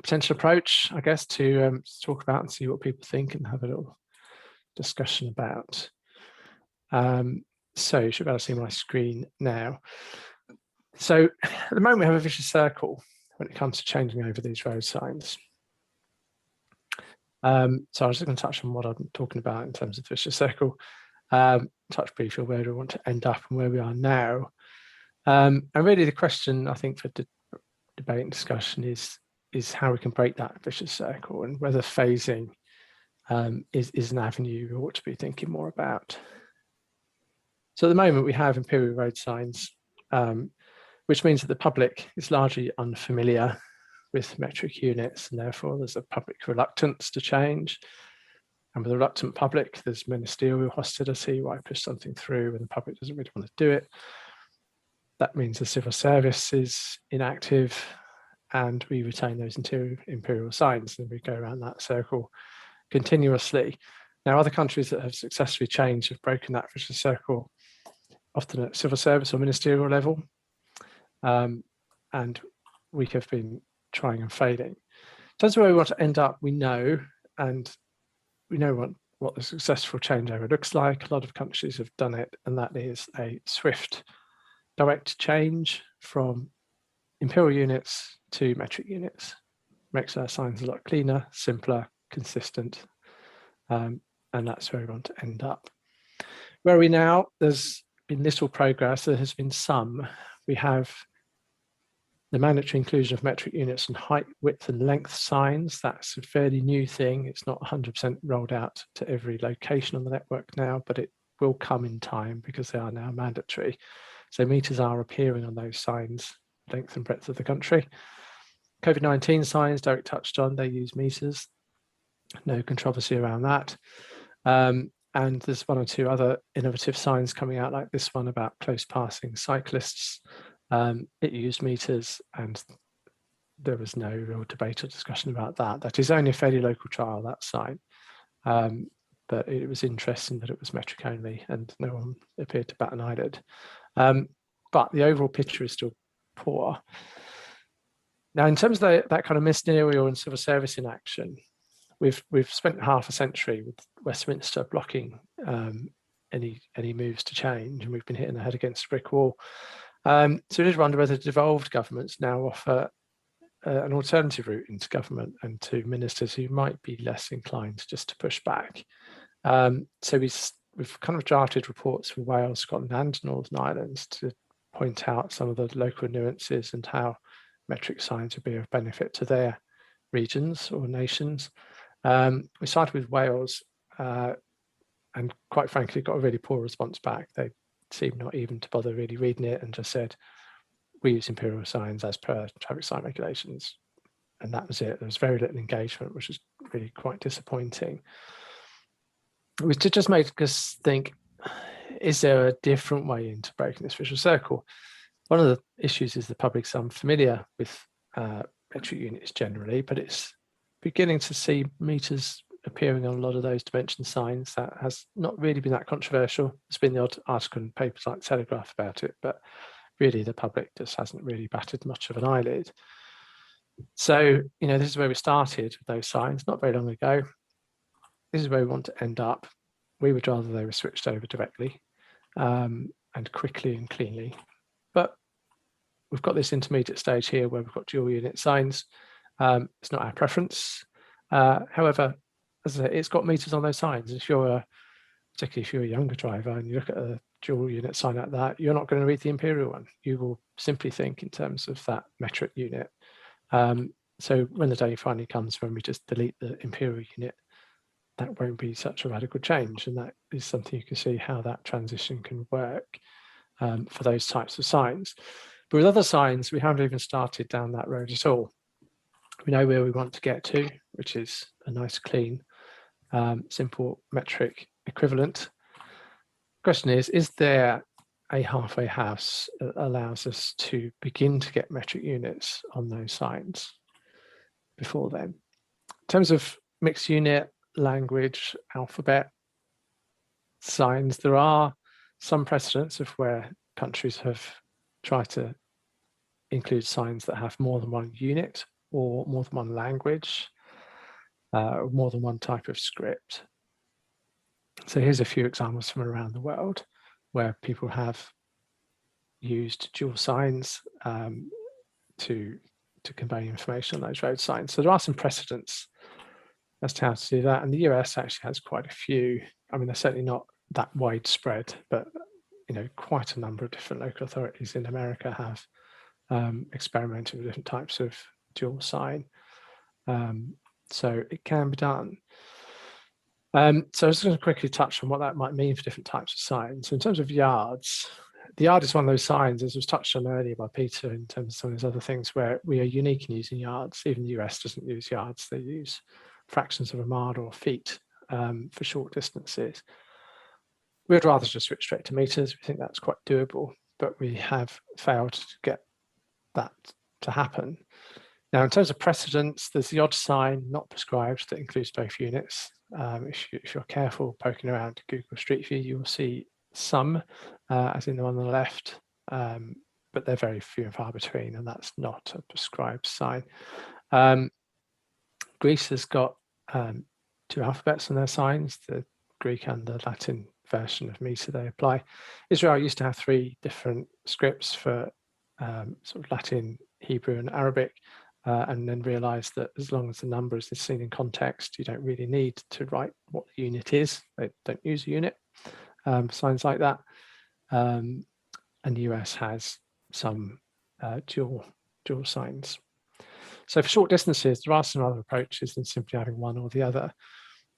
potential approach, I guess, to talk about and see what people think and have a little discussion about. So you should be able to see my screen now. So at the moment we have a vicious circle when it comes to changing over these road signs. So I was just going to touch on what I'm talking about in terms of vicious circle, touch briefly where do we want to end up and where we are now. And really the question I think for debate and discussion is how we can break that vicious circle, and whether phasing is an avenue we ought to be thinking more about. So at the moment we have imperial road signs, which means that the public is largely unfamiliar with metric units, and therefore there's a public reluctance to change. And with a reluctant public, there's ministerial hostility. Why push something through when the public doesn't really want to do it? That means the civil service is inactive, and we retain those imperial signs, and we go around that circle continuously. Now, other countries that have successfully changed have broken that vicious circle, often at civil service or ministerial level, and we have been trying and failing. In terms of where we want to end up, we know, and we know what the successful changeover looks like. A lot of countries have done it, and that is a swift, direct change from imperial units to metric units. Makes our signs a lot cleaner, simpler, consistent, and that's where we want to end up. Where are we now? There's been little progress. There has been some. We have the mandatory inclusion of metric units and height, width and length signs. That's a fairly new thing. It's not 100% rolled out to every location on the network now, but it will come in time because they are now mandatory. So meters are appearing on those signs, length and breadth of the country. COVID-19 signs, Derek touched on, they use meters. No controversy around that. And there's one or two other innovative signs coming out, like this one about close passing cyclists. It used meters, and there was no real debate or discussion about that. That is only a fairly local trial, that sign. But it was interesting that it was metric only, and no one appeared to bat an eyelid. But the overall picture is still poor. Now, in terms of that kind of ministerial and civil service inaction, we've spent half a century with Westminster blocking any moves to change, and we've been hitting the head against a brick wall. So I just wonder whether devolved governments now offer an alternative route into government and to ministers who might be less inclined just to push back. So we've kind of drafted reports for Wales, Scotland and Northern Ireland to point out some of the local nuances and how metric signs would be of benefit to their regions or nations. We started with Wales and quite frankly got a really poor response back. They seemed not even to bother really reading it and just said, we use imperial signs as per traffic sign regulations. And that was it. There was very little engagement, which was really quite disappointing. Which just made us think, is there a different way into breaking this vicious circle? One of the issues is the public's unfamiliar with metric units generally, but it's beginning to see meters appearing on a lot of those dimension signs. That has not really been that controversial. There's been the odd article in papers like Telegraph about it, but really the public just hasn't really batted much of an eyelid. So, this is where we started with those signs not very long ago. This is where we want to end up. We would rather they were switched over directly and quickly and cleanly. But we've got this intermediate stage here where we've got dual unit signs. It's not our preference. However, as I say, it's got meters on those signs. Particularly if you're a younger driver and you look at a dual unit sign like that, you're not going to read the imperial one. You will simply think in terms of that metric unit. So when the day finally comes when we just delete the imperial unit, that won't be such a radical change. And that is something you can see how that transition can work for those types of signs. But with other signs, we haven't even started down that road at all. We know where we want to get to, which is a nice, clean, simple metric equivalent. The question is there a halfway house that allows us to begin to get metric units on those signs before then? In terms of mixed unit, language, alphabet, signs, there are some precedents of where countries have tried to include signs that have more than one unit or more than one language, or more than one type of script. So here's a few examples from around the world where people have used dual signs to convey information on those road signs. So there are some precedents as to how to do that. And the US actually has quite a few. I mean, they're certainly not that widespread, but quite a number of different local authorities in America have experimented with different types of dual sign. So it can be done. So I was going to quickly touch on what that might mean for different types of signs. So in terms of yards, the yard is one of those signs, as was touched on earlier by Peter, in terms of some of those other things where we are unique in using yards. Even the US doesn't use yards. They use fractions of a mile or feet for short distances. We'd rather just switch straight to meters. We think that's quite doable, but we have failed to get that to happen. Now, in terms of precedence, there's the odd sign not prescribed that includes both units. If you're careful poking around Google Street View, you will see some, as in the one on the left, but they're very few and far between, and that's not a prescribed sign. Greece has got 2 alphabets on their signs, the Greek and the Latin version of meter they apply. Israel used to have 3 different scripts for sort of Latin, Hebrew, and Arabic, and then realized that as long as the numbers is seen in context, you don't really need to write what the unit is. They don't use a unit, signs like that. And the US has some dual signs. So for short distances, there are some other approaches than simply having one or the other.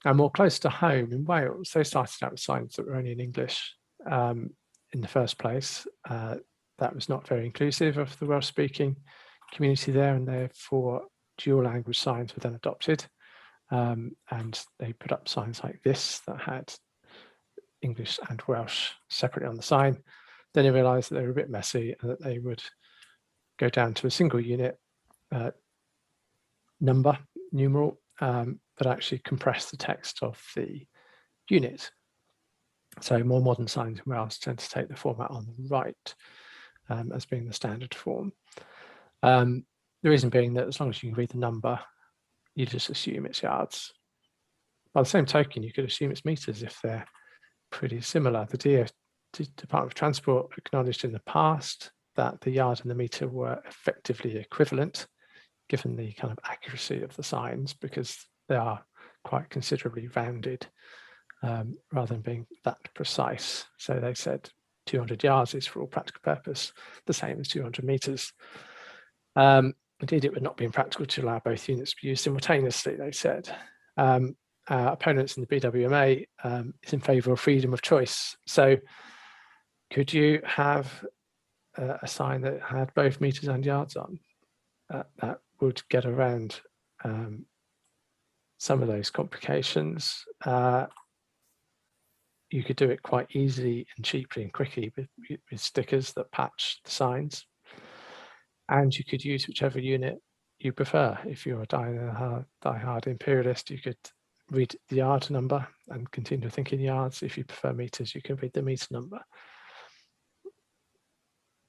And more close to home in Wales, they started out with signs that were only in English in the first place. That was not very inclusive of the Welsh-speaking community there, and therefore dual language signs were then adopted. And they put up signs like this that had English and Welsh separately on the sign. Then they realized that they were a bit messy and that they would go down to a single unit numeral, but actually compress the text of the unit. So more modern signs in Wales tend to take the format on the right as being the standard form. The reason being that as long as you can read the number, you just assume it's yards. By the same token, you could assume it's meters if they're pretty similar. The Department of Transport acknowledged in the past that the yard and the meter were effectively equivalent, given the kind of accuracy of the signs, because they are quite considerably rounded rather than being that precise. So they said 200 yards is for all practical purpose the same as 200 meters. Indeed, it would not be impractical to allow both units to be used simultaneously, they said. Opponents in the BWMA is in favour of freedom of choice. So could you have a sign that had both meters and yards on? That would get around some of those complications. You could do it quite easily and cheaply and quickly with stickers that patch the signs. And you could use whichever unit you prefer. If you're a die-hard imperialist, you could read the yard number and continue thinking yards. If you prefer meters, you can read the meter number.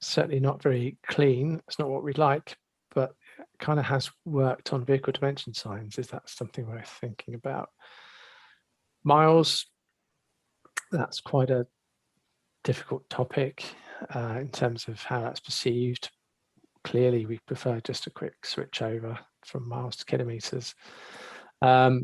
Certainly not very clean. It's not what we'd like, but it kind of has worked on vehicle dimension signs. Is that something we're thinking about? Miles, that's quite a difficult topic in terms of how that's perceived. Clearly, we prefer just a quick switch over from miles to kilometers. But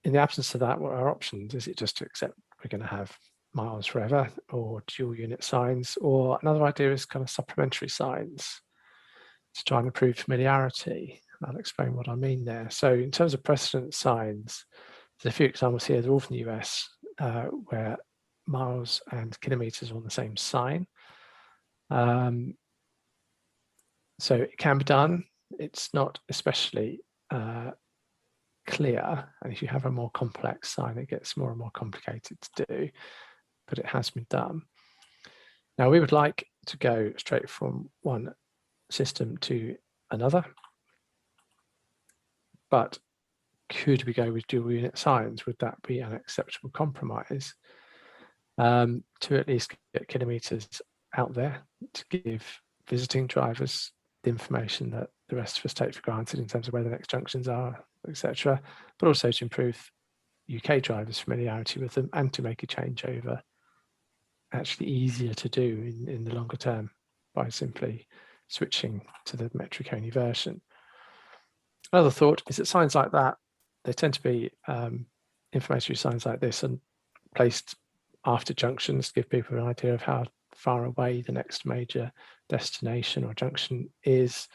in the absence of that, what are our options? Is it just to accept we're going to have miles forever, or dual unit signs? Or another idea is kind of supplementary signs to try and improve familiarity. I'll explain what I mean there. So in terms of precedent signs, there's a few examples here. They're all from the US, where miles and kilometers are on the same sign. So it can be done. It's not especially clear. And if you have a more complex sign, it gets more and more complicated to do, but it has been done. Now, we would like to go straight from one system to another, but could we go with dual unit signs? Would that be an acceptable compromise to at least get kilometers out there to give visiting drivers the information that the rest of us take for granted in terms of where the next junctions are, etc., but also to improve UK drivers' familiarity with them and to make a changeover actually easier to do in the longer term by simply switching to the metric-only version. Another thought is that signs like that, they tend to be informatory signs like this and placed after junctions to give people an idea of how far away the next major destination or junction is.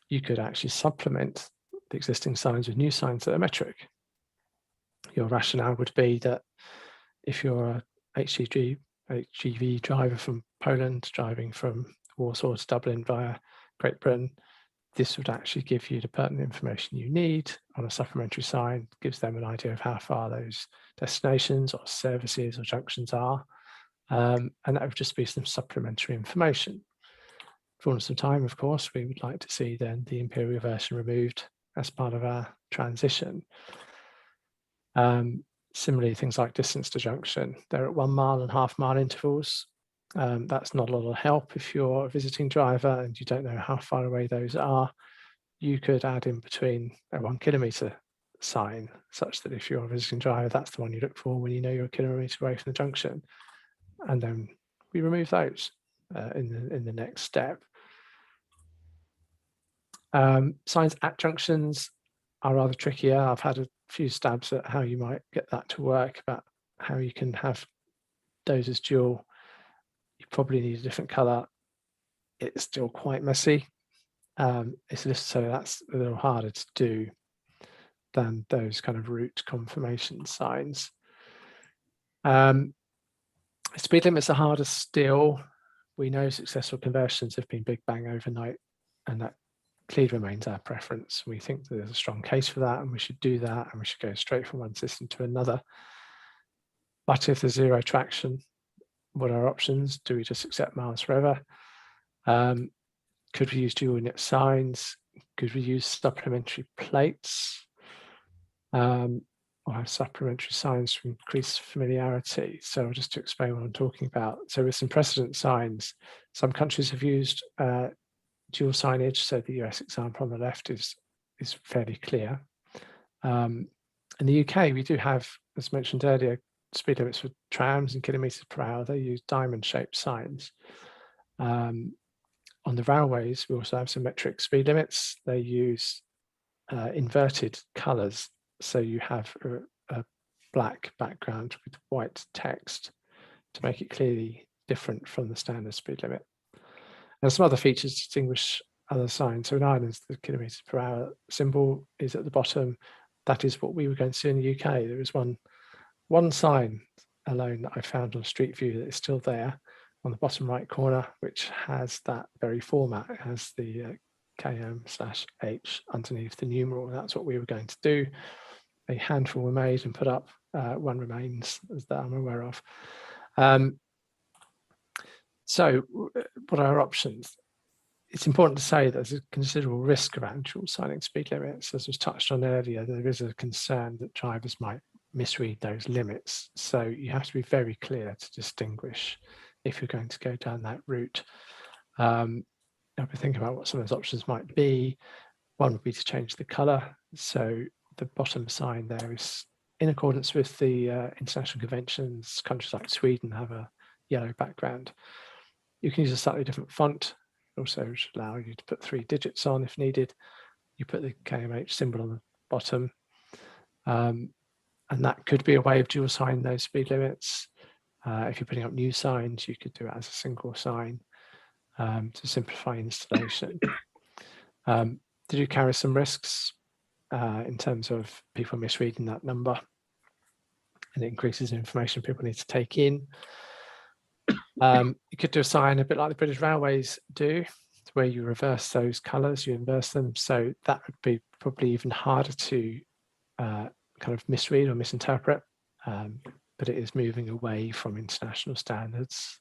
You could actually supplement the existing signs with new signs that are metric. Your rationale would be that if you're a HGV driver from Poland driving from Warsaw to Dublin via Great Britain, this would actually give you the pertinent information you need on a supplementary sign, gives them an idea of how far those destinations or services or junctions are. And that would just be some supplementary information. For some time, of course, we would like to see then the imperial version removed as part of our transition. Similarly, things like distance to junction, they're at 1 mile and half-mile intervals. That's not a lot of help if you're a visiting driver and you don't know how far away those are. You could add in between a 1 kilometre sign, such that if you're a visiting driver, that's the one you look for when you know you're a kilometre away from the junction. And then we remove those in the next step. Signs at junctions are rather trickier. I've had a few stabs at how you might get that to work, but how you can have those as dual. You probably need a different colour. It's still quite messy. It's just, so that's a little harder to do than those kind of route confirmation signs. Speed limits are harder still. We know successful conversions have been big bang overnight, and that clearly remains our preference. We think that there's a strong case for that, and we should do that, and we should go straight from one system to another. But if there's zero traction, what are our options? Do we just accept miles forever? Could we use dual unit signs? Could we use supplementary plates? Or have supplementary signs to increase familiarity? So just to explain what I'm talking about. So with some precedent signs, some countries have used dual signage. So the US example on the left is fairly clear. In the UK, we do have, as mentioned earlier, speed limits for trams and kilometres per hour. They use diamond-shaped signs. On the railways, we also have some metric speed limits. They use inverted colours. So you have a black background with white text to make it clearly different from the standard speed limit. And some other features distinguish other signs. So in Ireland, the kilometres per hour symbol is at the bottom. That is what we were going to see in the UK. There is one sign alone that I found on Street View that is still there on the bottom right corner, which has that very format. It has the KM/H underneath the numeral. That's what we were going to do. A handful were made and put up. One remains, as that I'm aware of. So what are our options? It's important to say that there's a considerable risk around dual signing speed limits. As was touched on earlier, there is a concern that drivers might misread those limits. So you have to be very clear to distinguish if you're going to go down that route. If we think about what some of those options might be, one would be to change the colour. So the bottom sign there is in accordance with the international conventions. Countries like Sweden have a yellow background. You can use a slightly different font, also which allow you to put 3 digits on if needed. You put the KMH symbol on the bottom. And that could be a way of dual signing those speed limits. If you're putting up new signs, you could do it as a single sign to simplify installation. They do carry some risks in terms of people misreading that number, and it increases the information people need to take in. You could do a sign a bit like the British Railways do, where you reverse those colours, you inverse them. So that would be probably even harder to kind of misread or misinterpret, but it is moving away from international standards.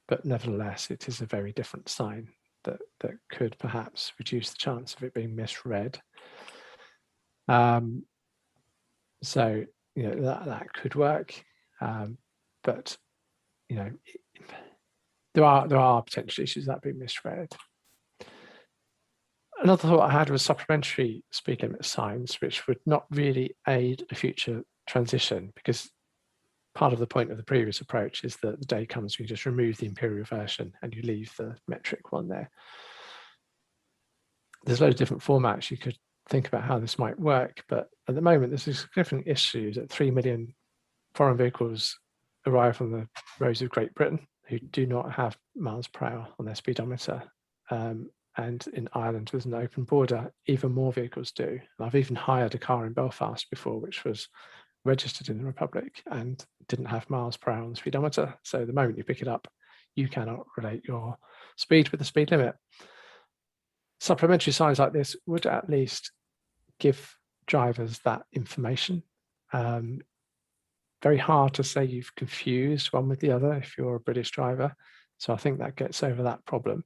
But nevertheless, it is a very different sign that could perhaps reduce the chance of it being misread. So, you know, that could work, but, you know, there are potential issues that being misread. Another thought I had was supplementary speed limit signs, which would not really aid a future transition, because part of the point of the previous approach is that the day comes when you just remove the imperial version and you leave the metric one there. There's loads of different formats you could think about how this might work, but at the moment there's a significant issue that 3 million foreign vehicles arrive on the roads of Great Britain who do not have miles per hour on their speedometer. And in Ireland, with an open border, even more vehicles do. And I've even hired a car in Belfast before, which was registered in the Republic and didn't have miles per hour on the speedometer. So the moment you pick it up, you cannot relate your speed with the speed limit. Supplementary signs like this would at least give drivers that information. Very hard to say you've confused one with the other if you're a British driver. So I think that gets over that problem.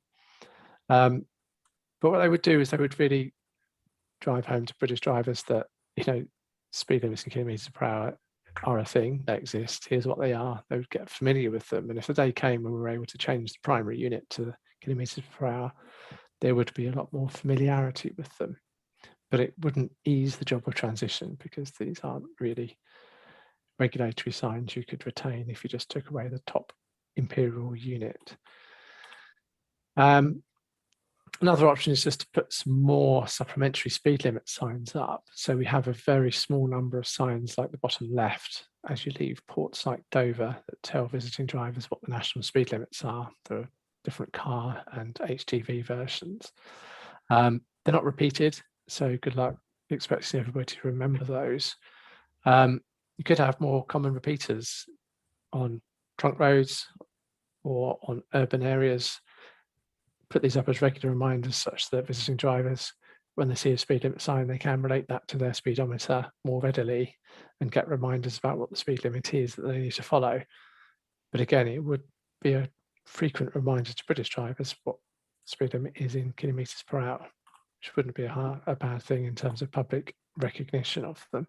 But what they would do is they would really drive home to British drivers that, you know, speed limits in kilometres per hour are a thing, they exist, here's what they are. They would get familiar with them. And if the day came when we were able to change the primary unit to kilometres per hour, there would be a lot more familiarity with them. But it wouldn't ease the job of transition, because these aren't really regulatory signs you could retain if you just took away the top imperial unit. Another option is just to put some more supplementary speed limit signs up. So we have a very small number of signs like the bottom left as you leave ports like Dover that tell visiting drivers what the national speed limits are. There are different car and HGV versions. They're not repeated, so good luck expecting everybody to remember those. You could have more common repeaters on trunk roads or on urban areas. Put these up as regular reminders such that visiting drivers, when they see a speed limit sign, they can relate that to their speedometer more readily and get reminders about what the speed limit is that they need to follow. But again, it would be a frequent reminder to British drivers what speed limit is in kilometres per hour, which wouldn't be a bad thing in terms of public recognition of them.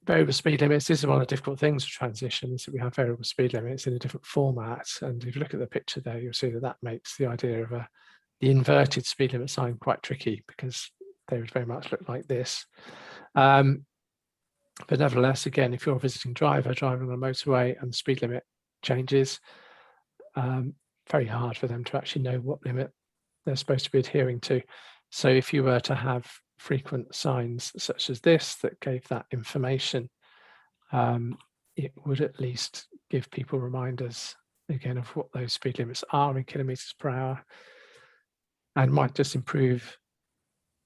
Variable speed limits, this is one of the difficult things for transitions, that we have variable speed limits in a different format. And if you look at the picture there, you'll see that that makes the idea of the inverted speed limit sign quite tricky, because they would very much look like this. But nevertheless, again, if you're a visiting driver driving on a motorway and the speed limit changes, very hard for them to actually know what limit they're supposed to be adhering to. So if you were to have frequent signs such as this that gave that information, it would at least give people reminders again of what those speed limits are in kilometres per hour, and might just improve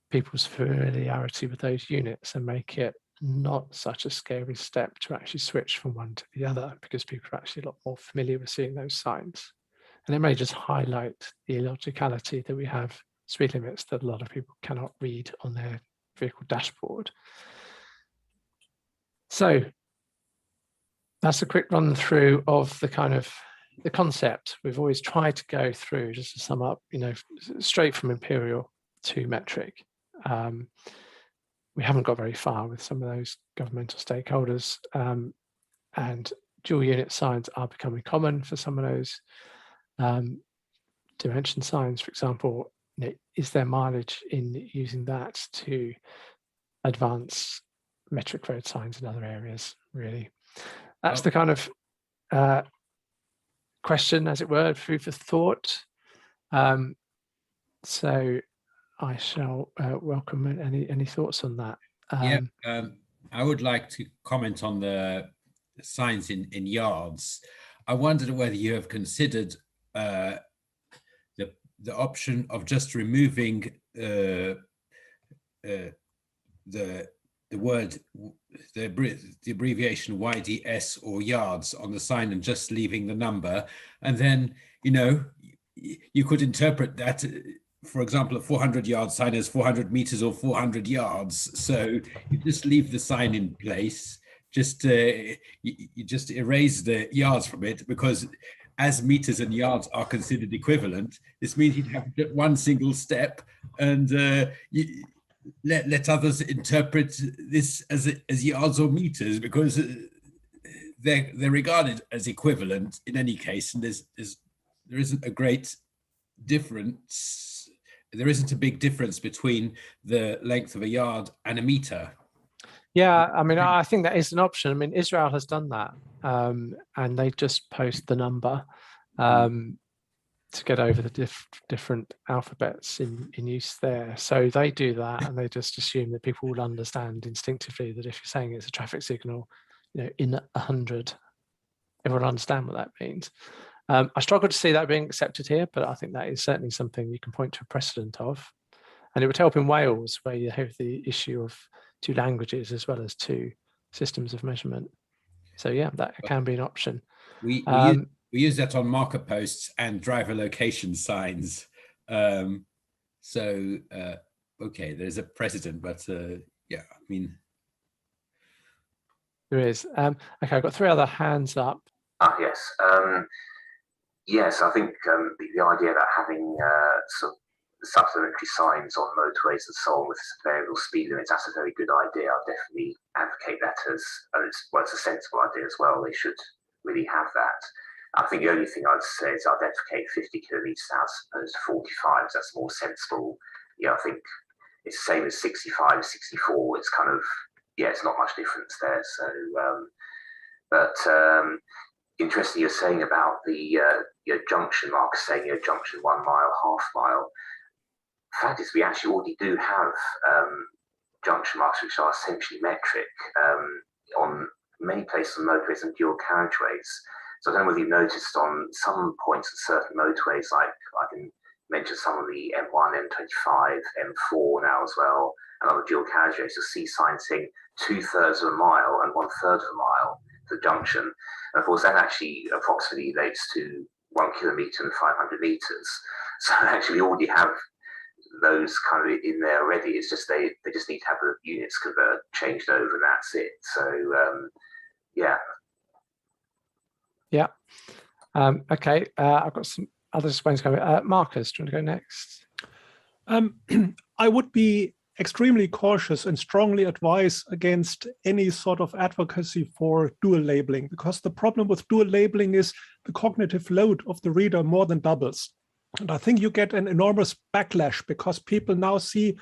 people's familiarity with those units and make it not such a scary step to actually switch from one to the other, because people are actually a lot more familiar with seeing those signs. And it may just highlight the illogicality that we have speed limits that a lot of people cannot read on their vehicle dashboard. So that's a quick run through of the kind of the concept we've always tried to go through, just to sum up, you know, straight from imperial to metric. We haven't got very far with some of those governmental stakeholders, and dual unit signs are becoming common for some of those dimension signs. For example, you know, is there mileage in using that to advance metric road signs in other areas, really? That's the kind of question, as it were, food for thought. So I shall welcome any thoughts on that. I would like to comment on the signs in yards. I wondered whether you have considered the option of just removing the word, the abbreviation YDS or yards on the sign, and just leaving the number. And then, you know, you could interpret that, for example, a 400-yard sign as 400 meters or 400 yards. So you just leave the sign in place, just you just erase the yards from it, because as meters and yards are considered equivalent, this means you'd have one single step, and you let others interpret this as yards or meters, because they're regarded as equivalent in any case, and there isn't a great difference. There isn't a big difference between the length of a yard and a meter. Yeah, I mean, I think that is an option. I mean, Israel has done that, and they just post the number to get over the different alphabets in use there. So they do that, and they just assume that people will understand instinctively that if you're saying it's a traffic signal, you know, in 100, everyone will understand what that means. I struggle to see that being accepted here, but I think that is certainly something you can point to a precedent of. And it would help in Wales, where you have the issue of 2 languages as well as 2 systems of measurement. So yeah, that can be an option. We use that on marker posts and driver location signs. Okay, there's a precedent, but yeah, I mean. There is. Okay, I've got 3 other hands up. Yes. Yes, I think the idea about having some supplementary signs on motorways and so on with variable speed limits, that's a very good idea. I'll definitely advocate that as, it's a sensible idea as well. They should really have that. I think the only thing I'd say is I'd advocate 50 kilometres as opposed to 45. That's more sensible. Yeah, I think it's the same as 65, 64. It's kind of, yeah, it's not much difference there. So, interesting you're saying about the junction marks, saying junction 1 mile, half mile. The fact is, we actually already do have junction marks which are essentially metric on many places on motorways and dual carriageways. So I don't know whether you've noticed on some points at certain motorways, like I can mention some of the M1, M25, M4 now as well, and other dual carriageways, you'll see signs saying 2/3 of a mile and 1/3 of a mile for the junction. And of course, that actually approximately relates to 1 kilometre and 500 metres. So actually, we already have those kind of in there already. It's just they just need to have the units changed over, and that's it. So yeah. Yeah. Okay. I've got some other explains coming. Marcus, do you want to go next? I would be extremely cautious and strongly advise against any sort of advocacy for dual labeling, because the problem with dual labeling is the cognitive load of the reader more than doubles. And I think you get an enormous backlash because people now see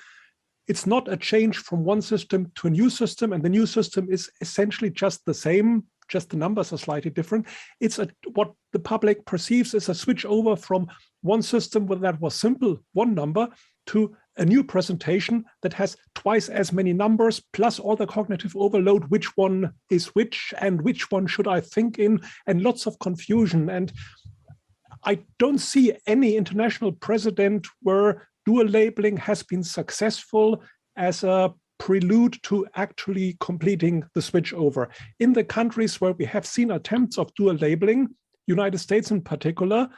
it's not a change from one system to a new system, and the new system is essentially just the same, just the numbers are slightly different. It's what the public perceives as a switch over from one system where that was simple, one number, to a new presentation that has twice as many numbers, plus all the cognitive overload, which one is which, and which one should I think in, and lots of confusion. And I don't see any international precedent where dual labeling has been successful as a prelude to actually completing the switch over. In the countries where we have seen attempts of dual labeling, United States in particular,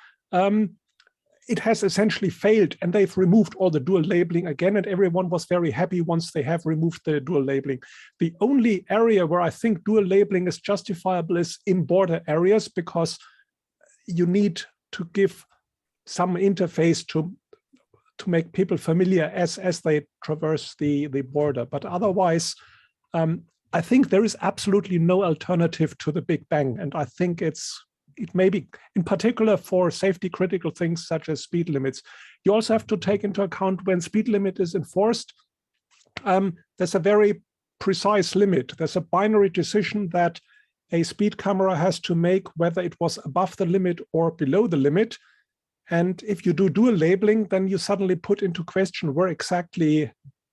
it has essentially failed, and they've removed all the dual labeling again, and everyone was very happy once they have removed the dual labeling. The only area where I think dual labeling is justifiable is in border areas, because you need to give some interface to make people familiar as they traverse the border. But otherwise, I think there is absolutely no alternative to the Big Bang, and I think it may be, in particular for safety critical things such as speed limits. You also have to take into account when speed limit is enforced, there's a very precise limit. There's a binary decision that a speed camera has to make whether it was above the limit or below the limit. And if you do dual labeling, then you suddenly put into question where exactly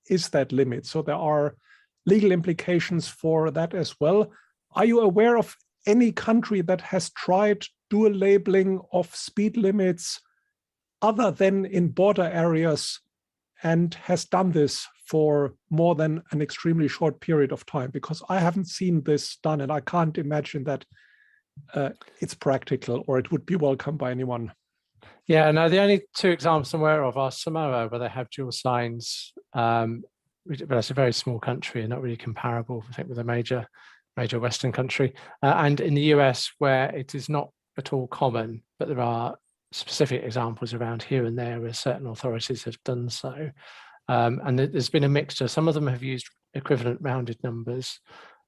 is that limit. So there are legal implications for that as well. Are you aware of any country that has tried dual labeling of speed limits other than in border areas and has done this for more than an extremely short period of time? Because I haven't seen this done, and I can't imagine that it's practical or it would be welcomed by anyone. Yeah, no, the only 2 examples I'm aware of are Samoa, where they have dual signs, but it's a very small country and not really comparable, I think, with a major Western country. And in the US, where it is not at all common, but there are specific examples around here and there where certain authorities have done so. And there's been a mixture. Some of them have used equivalent rounded numbers.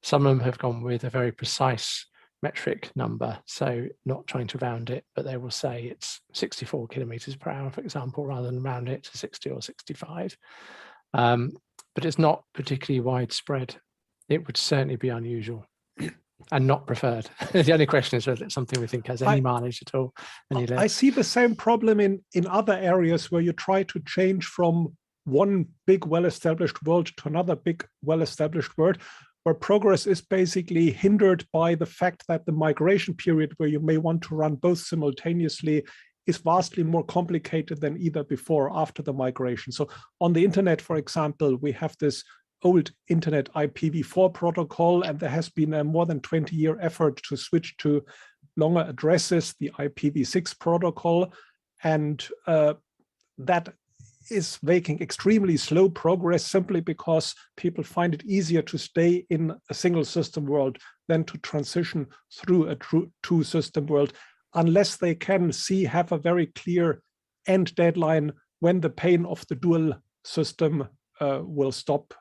Some of them have gone with a very precise metric number, so not trying to round it, but they will say it's 64 kilometers per hour, for example, rather than round it to 60 or 65. But it's not particularly widespread. It would certainly be unusual and not preferred. The only question is whether it's something we think has any mileage at all. I see the same problem in other areas where you try to change from one big well-established world to another big well-established world, where progress is basically hindered by the fact that the migration period where you may want to run both simultaneously is vastly more complicated than either before or after the migration. So on the internet, for example, we have this old internet IPv4 protocol, and there has been a more than 20-year effort to switch to longer addresses, the IPv6 protocol, and that is making extremely slow progress simply because people find it easier to stay in a single system world than to transition through a two-system world, unless they can have a very clear end deadline when the pain of the dual system will stop.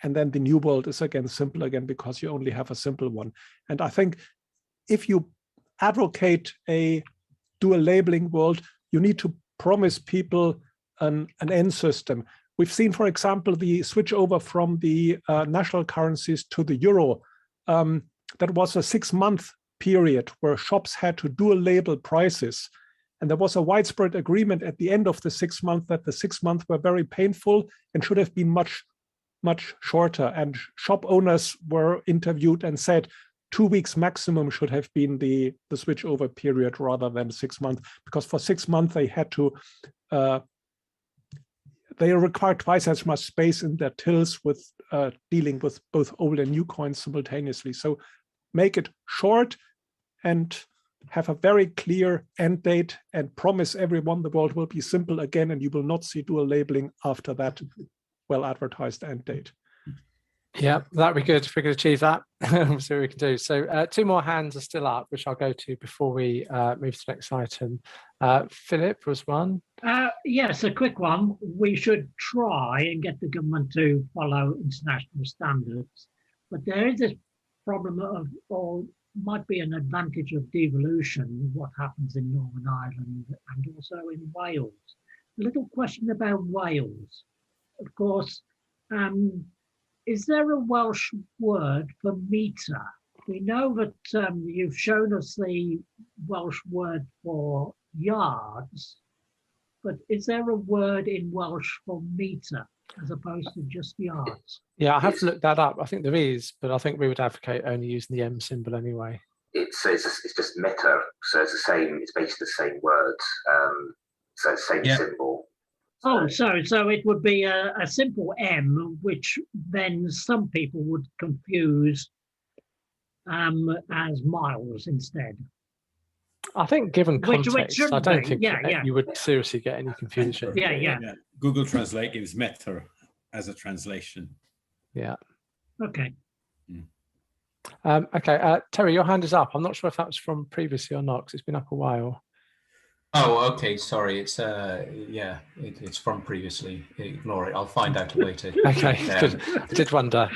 And then the new world is again simple again because you only have a simple one. And I think if you advocate a dual labeling world, you need to promise people an end system. We've seen, for example, the switch over from the national currencies to the euro. That was a 6-month period where shops had to dual label prices. And there was a widespread agreement at the end of the 6 months that the 6 months were very painful and should have been much shorter. And shop owners were interviewed and said 2 weeks maximum should have been the switch over period rather than 6 months, because for 6 months they had to they required twice as much space in their tills with dealing with both old and new coins simultaneously. So make it short and have a very clear end date and promise everyone the world will be simple again, and you will not see dual labeling after that well-advertised end date. Yeah, that'd be good if we could achieve that. We'll see what we can do. So 2 more hands are still up, which I'll go to before we move to the next item. Philip was one. Yes, a quick one. We should try and get the government to follow international standards. But there is this problem of, or might be an advantage of devolution, what happens in Northern Ireland and also in Wales. A little question about Wales. Of course, is there a Welsh word for metre? We know that you've shown us the Welsh word for yards, but is there a word in Welsh for metre as opposed to just yards? Yeah, I have to look that up. I think there is, but I think we would advocate only using the M symbol anyway. It's just meter, so it's the same. It's basically the same word, so the same symbol. Oh, so it would be a simple M, which then some people would confuse as miles instead. I think given context, I don't think you would seriously get any confusion. Yeah. Google Translate gives meter as a translation. Yeah. Okay. Okay, Terry, your hand is up. I'm not sure if that was from previously or not, because it's been up a while. Oh, okay. Sorry. It's it's from previously. Ignore it. I'll find out later. Okay, good. I did wonder.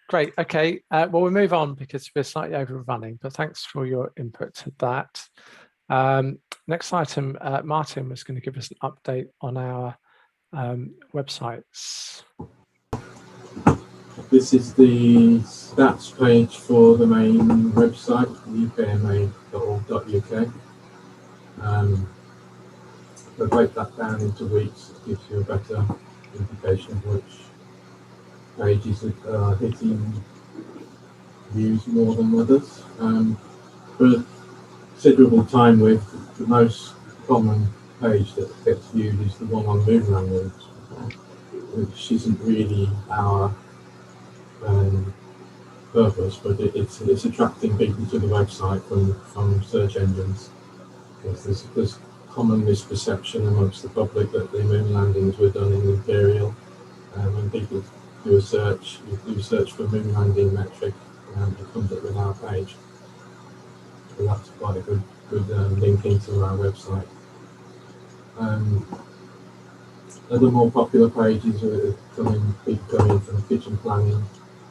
Great. Okay. Well, we'll move on because we're slightly overrunning, but thanks for your input to that. Next item, Martin was going to give us an update on our websites. This is the stats page for the main website, ukma.org.uk. But break that down into weeks, it gives you a better indication of which pages are hitting views more than others. For a considerable time with the most common page that gets viewed is the one on Moonland routes, which isn't really our purpose, but it's attracting people to the website from search engines. There's common misperception amongst the public that the moon landings were done in Imperial. When people do a search, you do a search for moon landing metric, it comes up with our page. So that's quite a good link into our website. Other more popular pages are people coming from kitchen planning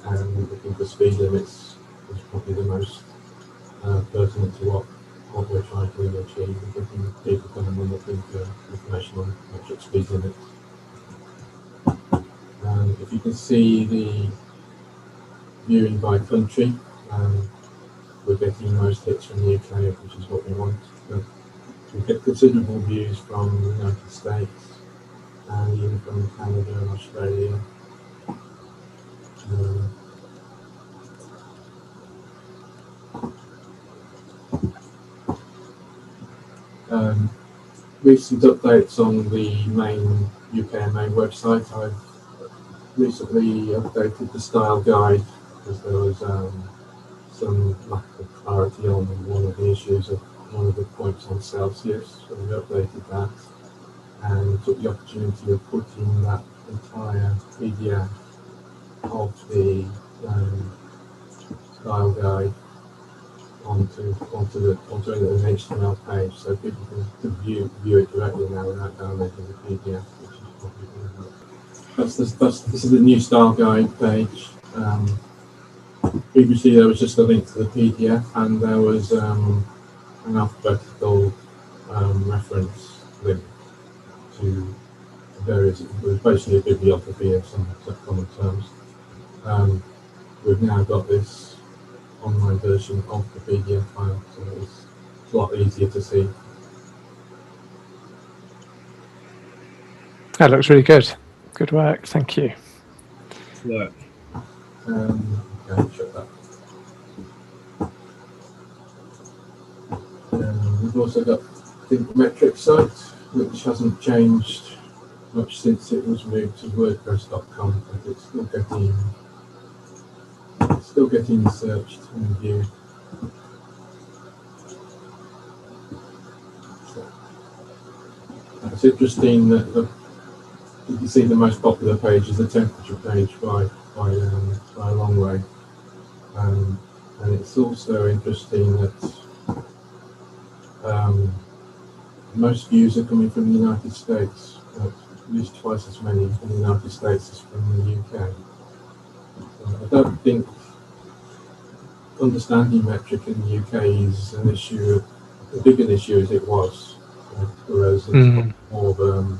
and looking for speed limits is probably the most pertinent to what we're trying to achieve. Getting people coming and looking for information on metric speed limits. If you can see the viewing by country, we're getting most hits from the UK, which is what we want. But we get considerable views from the United States and even from Canada and Australia. Recent updates on the main UKMA website. I've recently updated the style guide because there was some lack of clarity on one of the issues of one of the points on Celsius. So we updated that and took the opportunity of putting that entire PDF of the style guide onto an HTML page, so people can view it directly now without downloading the PDF, which is probably going to help. This is the new style guide page. Previously there was just a link to the PDF, and there was an alphabetical reference link to various. It was basically a bibliography of some common terms. We've now got this online version of the PDF file, so it's a lot easier to see. That looks really good. Good work. Thank you. Work. Okay, shut that. We've also got the metric site, which hasn't changed much since it was moved to WordPress.com, but it's still getting searched and viewed. It's interesting that you can see the most popular page is the temperature page by a long way, and it's also interesting that most views are coming from the United States, at least twice as many from the United States as from the UK. I don't think understanding metric in the UK is an issue, a big an issue as it was, whereas it's more of an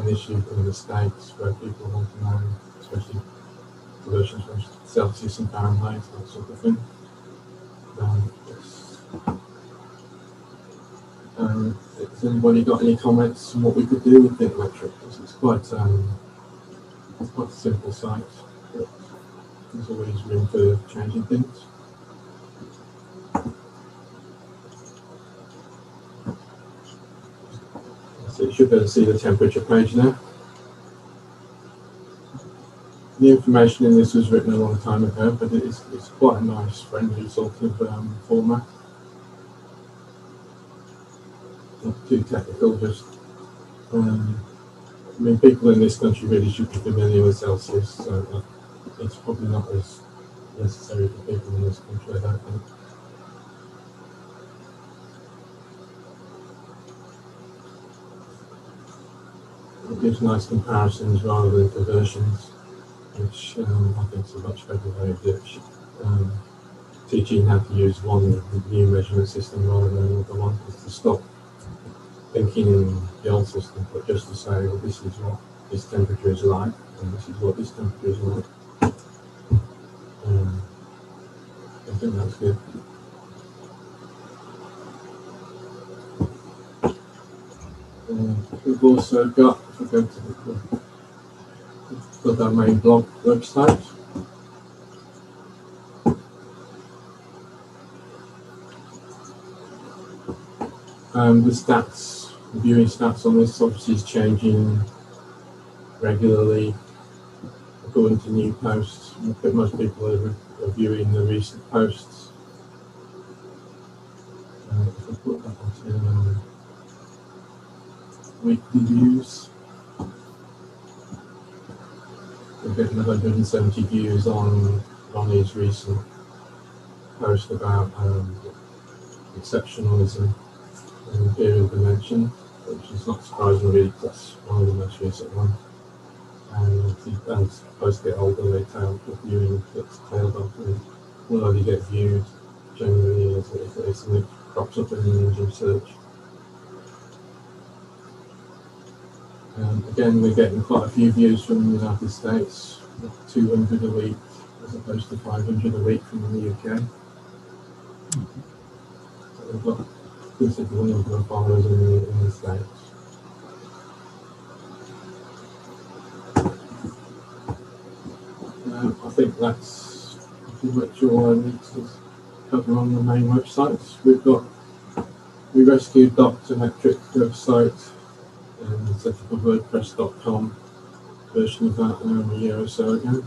issue in the States where people want to know, especially conversions from Celsius and Fahrenheit, that sort of thing. Has anybody got any comments on what we could do with Think Metric? It's quite a simple site, but there's always room for changing things. So you should be able to see the temperature page now. The information in this was written a long time ago, but it's quite a nice, friendly sort of format. Not too technical, just I mean, people in this country really should be familiar with Celsius, so it's probably not as necessary for people in this country, I don't think. It gives nice comparisons rather than conversions, which I think is a much better way of teaching how to use one new measurement system rather than another one, is to stop thinking in the old system, but just to say, well, this is what this temperature is like, and this is what this temperature is like. I think that's good. We've also got, if we go to our main blog website. The stats, the viewing stats on this obviously is changing regularly according to new posts. But most people are viewing the recent posts. If we put that onto weekly views, we're getting 170 views on Ronnie's recent post about exceptionalism and imperial dimension, which is not surprising really, that's one of the most recent ones. And as posts get older, they tail the viewing gets tailed off and will only get viewed generally if something crops up in an engine search. Again, we're getting quite a few views from the United States, 200 a week as opposed to 500 a week from the UK. So we've got a considerable number of followers in the States. I think that's pretty much all I need to cover on the main websites. We've got we rescued Dr. Metric website and set up a WordPress.com version of that a year or so ago.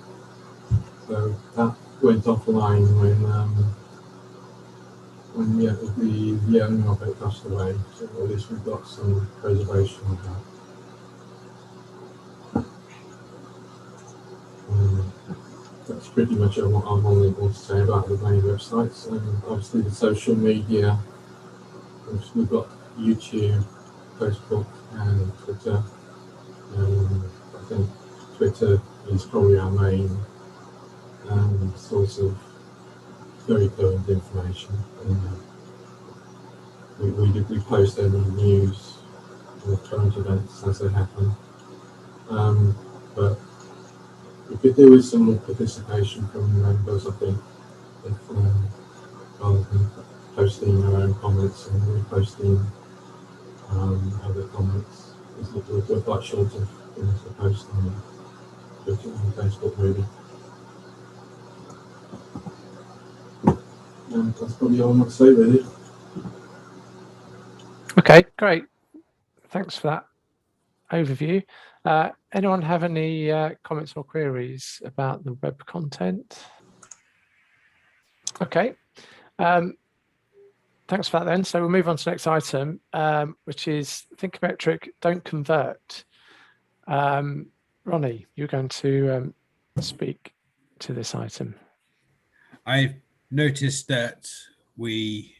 So that went offline when the owner of it passed away. So at least we've got some preservation of that. That's pretty much what I'm only able to say about the main websites. And obviously the social media, we've got YouTube, Facebook and Twitter. I think Twitter is probably our main source of very current information. We post any news or current events as they happen. But we could do with some more participation from members, I think, if, rather than posting our own comments and reposting other comments. We're quite short of things to post on Twitter and Facebook, really. And that's probably all I want to say, really. Okay, great. Thanks for that overview. Anyone have any comments or queries about the web content? Okay. Thanks for that then. So we'll move on to the next item, which is Thinkometric Don't Convert. Ronnie, you're going to speak to this item. I've noticed that we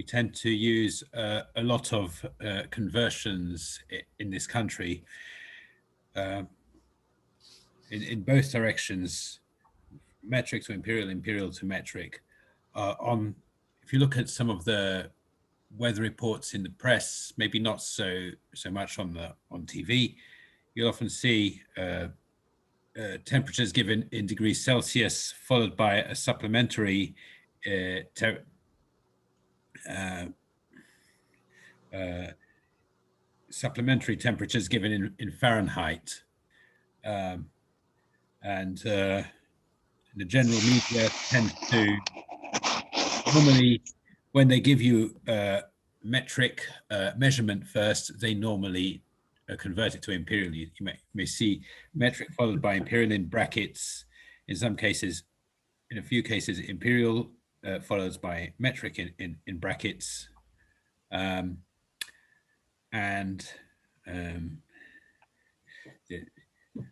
tend to use a lot of conversions in this country in both directions, metric to imperial, imperial to metric. If you look at some of the weather reports in the press, maybe not so much on TV, you'll often see temperatures given in degrees Celsius, followed by a supplementary supplementary temperatures given in Fahrenheit. And the general media tends to, normally, when they give you metric measurement first, they normally convert it to imperial. You may see metric followed by imperial in brackets. In some cases, in a few cases, imperial followed by metric in brackets.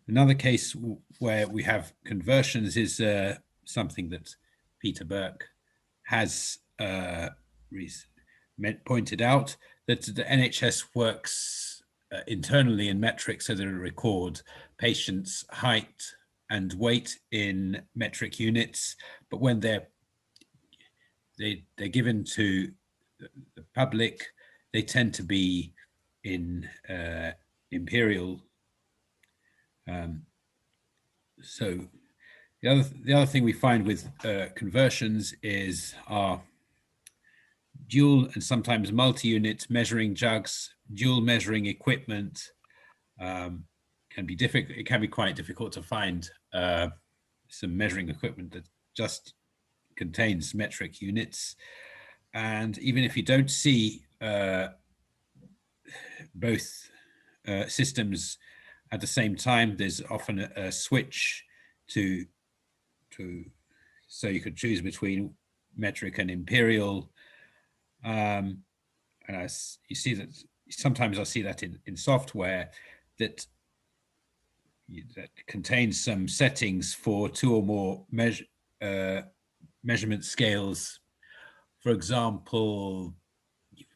Another case where we have conversions is something that Peter Burke has pointed out, that the NHS works internally in metric, so they record patients' height and weight in metric units, but when they're given to the public, they tend to be in imperial. So the other thing we find with conversions is our dual and sometimes multi-unit measuring jugs, dual measuring equipment. Can be difficult. It can be quite difficult to find some measuring equipment that just contains metric units. And even if you don't see both systems at the same time, there's often a switch to so you could choose between metric and imperial. And you see that sometimes I see that in software that contains some settings for two or more measurement scales. For example, you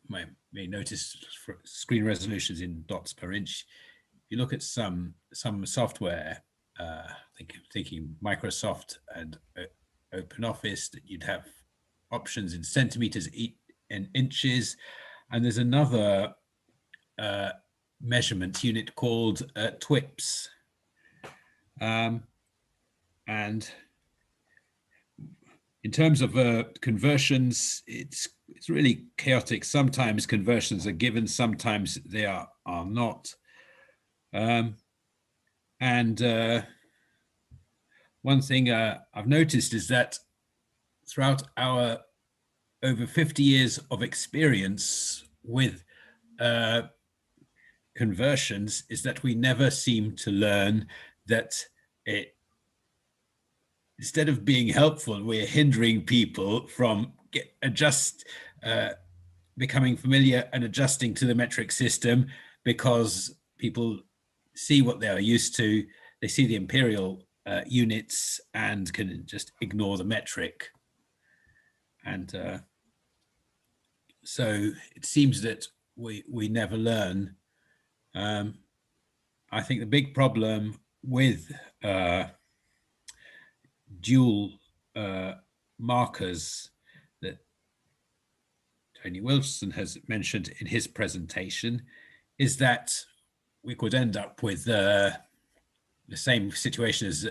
may notice for screen resolutions in dots per inch. If you look at some software, thinking Microsoft and OpenOffice, that you'd have options in centimeters and inches, and there's another measurement unit called TWIPS. And in terms of conversions, it's really chaotic. Sometimes conversions are given, sometimes they are not. One thing I've noticed is that throughout our over 50 years of experience with conversions is that we never seem to learn that instead of being helpful, we're hindering people from becoming familiar and adjusting to the metric system, because people see what they are used to. They see the imperial units and can just ignore the metric. And so it seems that we never learn. I think the big problem with dual markers that Tony Wilson has mentioned in his presentation is that we could end up with the same situation as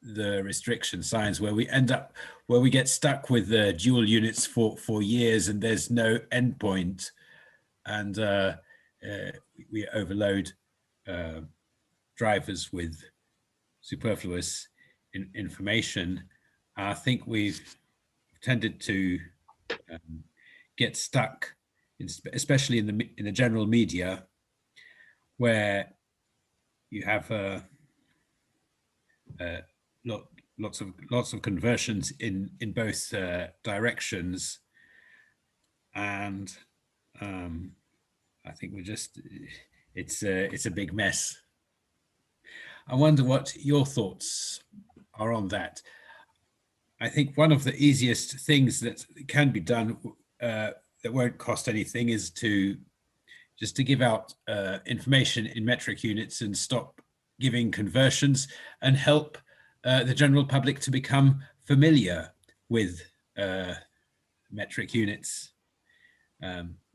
the restriction signs, where we get stuck with the dual units for years and there's no endpoint, and we overload drivers with superfluous information. I think we've tended to get stuck, especially in the general media, where you have lots of conversions in both directions, and I think it's a big mess. I wonder what your thoughts are on that. I think one of the easiest things that can be done that won't cost anything is to give out information in metric units and stop giving conversions, and help the general public to become familiar with metric units,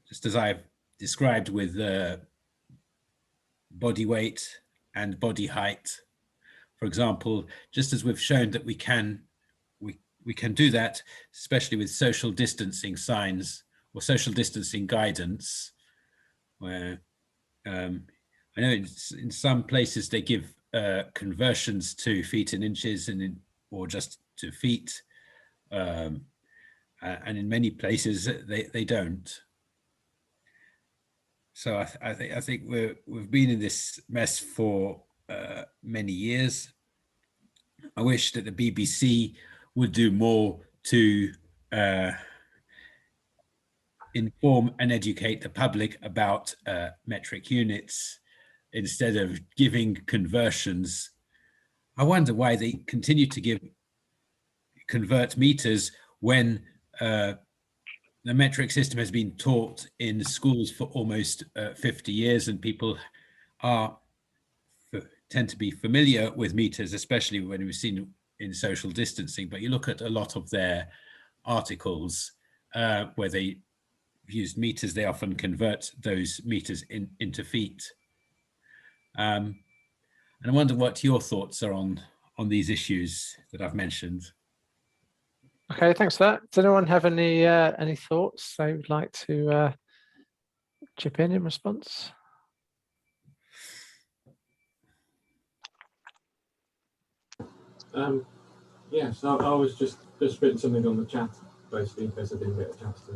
just as I've described with body weight and body height, for example. Just as we've shown that we can do that, especially with social distancing signs or social distancing guidance, where I know in some places they give conversions to feet and inches, or just to feet, and in many places they don't. So I think we've been in this mess for many years. I wish that the BBC would do more to inform and educate the public about metric units instead of giving conversions. I wonder why they continue to convert meters when the metric system has been taught in schools for almost 50 years, and people tend to be familiar with meters, especially when we've seen in social distancing. But you look at a lot of their articles where they used meters, they often convert those meters into feet. And I wonder what your thoughts are on these issues that I've mentioned. Okay, thanks for that. Does anyone have any thoughts they would like to chip in response? Yes, I was just written something on the chat, basically, in case I didn't get a chance to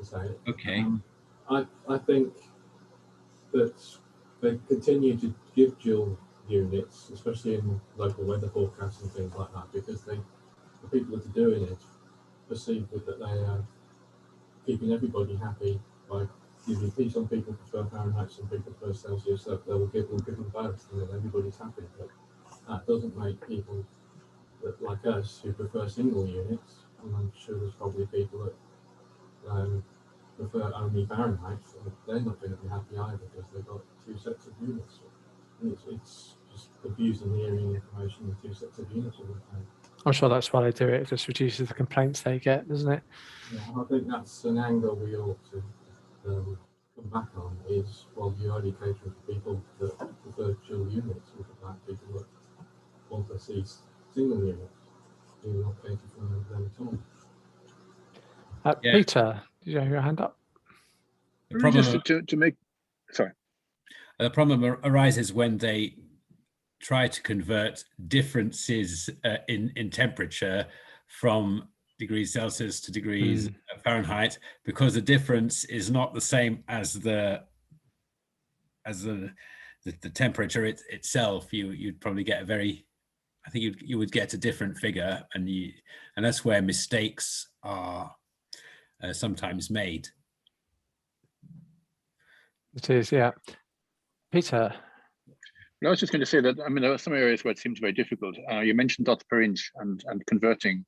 say it. Okay. I think that they continue to give dual units, especially in local weather forecasts and things like that, because the people that are doing it perceive that they are keeping everybody happy by giving some people prefer Fahrenheit, some people prefer Celsius, so they will give them both, and then everybody's happy. But that doesn't make people like us who prefer single units, and I'm sure there's probably people that prefer only Fahrenheit, so they're not going to be happy either because they've got two sets of units. It's just confusing hearing information in two sets of units all the time. I'm sure that's why they do it. It just reduces the complaints they get, doesn't it? Yeah, I think that's an angle we ought to come back on, is, well, you're only catering for people that prefer dual units, or for people that want to see single units. You're not catering for them at all. Yeah. Peter, did you have your hand up? The problem, just to make, sorry. The problem arises when they try to convert differences in temperature from degrees Celsius to degrees Fahrenheit, because the difference is not the same as the temperature itself. You'd probably get a very, I think you would get a different figure, and that's where mistakes are sometimes made. It is, yeah. Peter. I was just going to say that, I mean, there are some areas where it seems very difficult. You mentioned dots per inch, and converting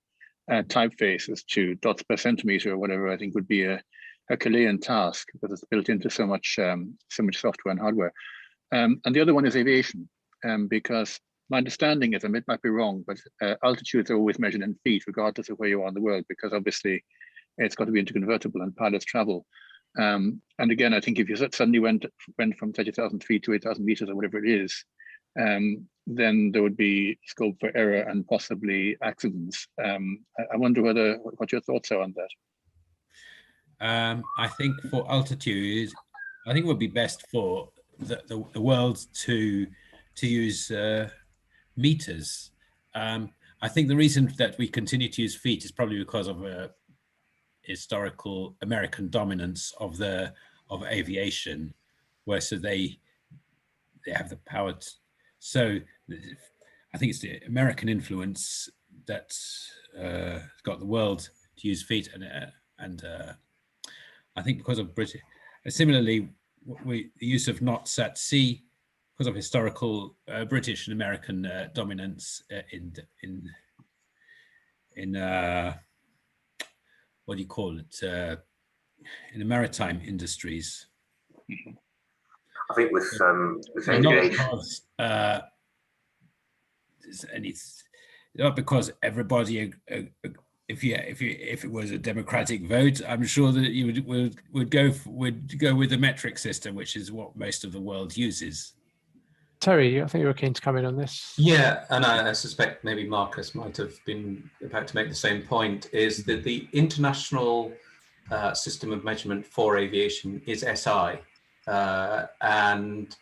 typefaces to dots per centimeter or whatever, I think would be a Herculean task, because it's built into so much software and hardware. And the other one is aviation, because my understanding is, and it might be wrong, but altitudes are always measured in feet, regardless of where you are in the world, because obviously it's got to be interconvertible and pilots travel. And again, I think if you suddenly went from 30,000 feet to 8,000 meters or whatever it is, then there would be scope for error and possibly accidents. I wonder what your thoughts are on that. I think for altitude, I think it would be best for the world to use meters. I think the reason that we continue to use feet is probably because of historical American dominance of aviation, where so they have the power so I think it's the American influence that's got the world to use feet, and I think because of British, similarly the use of knots at sea, because of historical British and American dominance in what do you call it, in the maritime industries. I think with aviation, and it's not because everybody, if it was a democratic vote, I'm sure that you would go with the metric system, which is what most of the world uses. Terry, I think you were keen to come in on this. Yeah, and I suspect maybe Marcus might have been about to make the same point, is that the international system of measurement for aviation is SI. And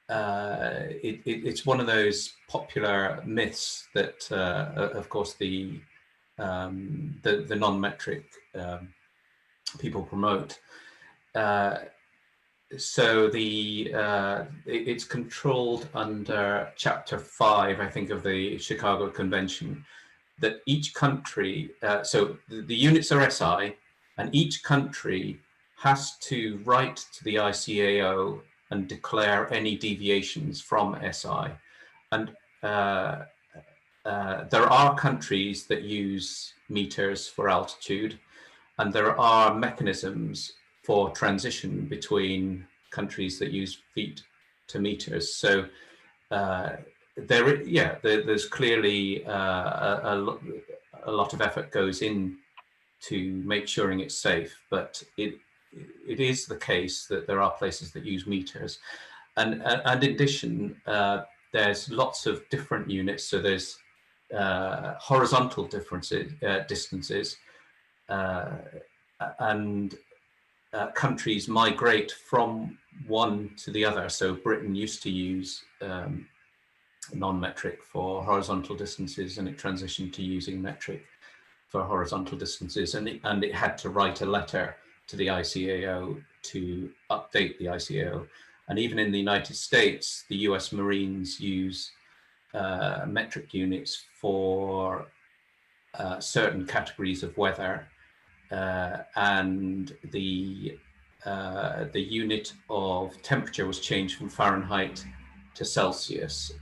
it's one of those popular myths that, of course, the non-metric people promote. So it's controlled under Chapter 5, I think, of the Chicago Convention, that each country, so the units are SI, and each country has to write to the ICAO and declare any deviations from SI. And there are countries that use meters for altitude, and there are mechanisms for transition between countries that use feet to meters. So there's clearly a lot of effort goes in to make sure it's safe, but it is the case that there are places that use meters, and in addition, there's lots of different units. So there's horizontal distances, and countries migrate from one to the other. So Britain used to use non-metric for horizontal distances, and it transitioned to using metric for horizontal distances, and it had to write a letter to the ICAO to update the ICAO. And even in the United States, the US Marines use metric units for certain categories of weather, and the unit of temperature was changed from Fahrenheit to Celsius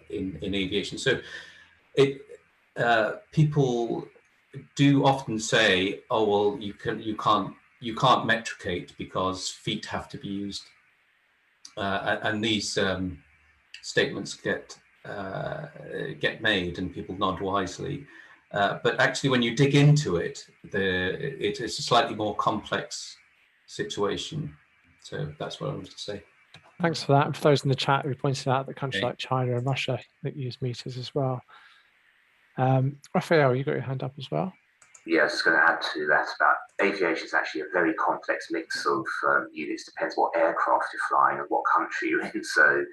in aviation. So people do often say, "Oh well, you can't metricate because feet have to be used," and these statements get made, and people nod wisely. But actually, when you dig into it, it is a slightly more complex situation. So that's what I wanted to say. Thanks for that. And for those in the chat who pointed out that countries like China and Russia that use meters as well. Raphael, you got your hand up as well. Yeah, I was just going to add to that about aviation is actually a very complex mix of units. Depends what aircraft you're flying and what country you're in. So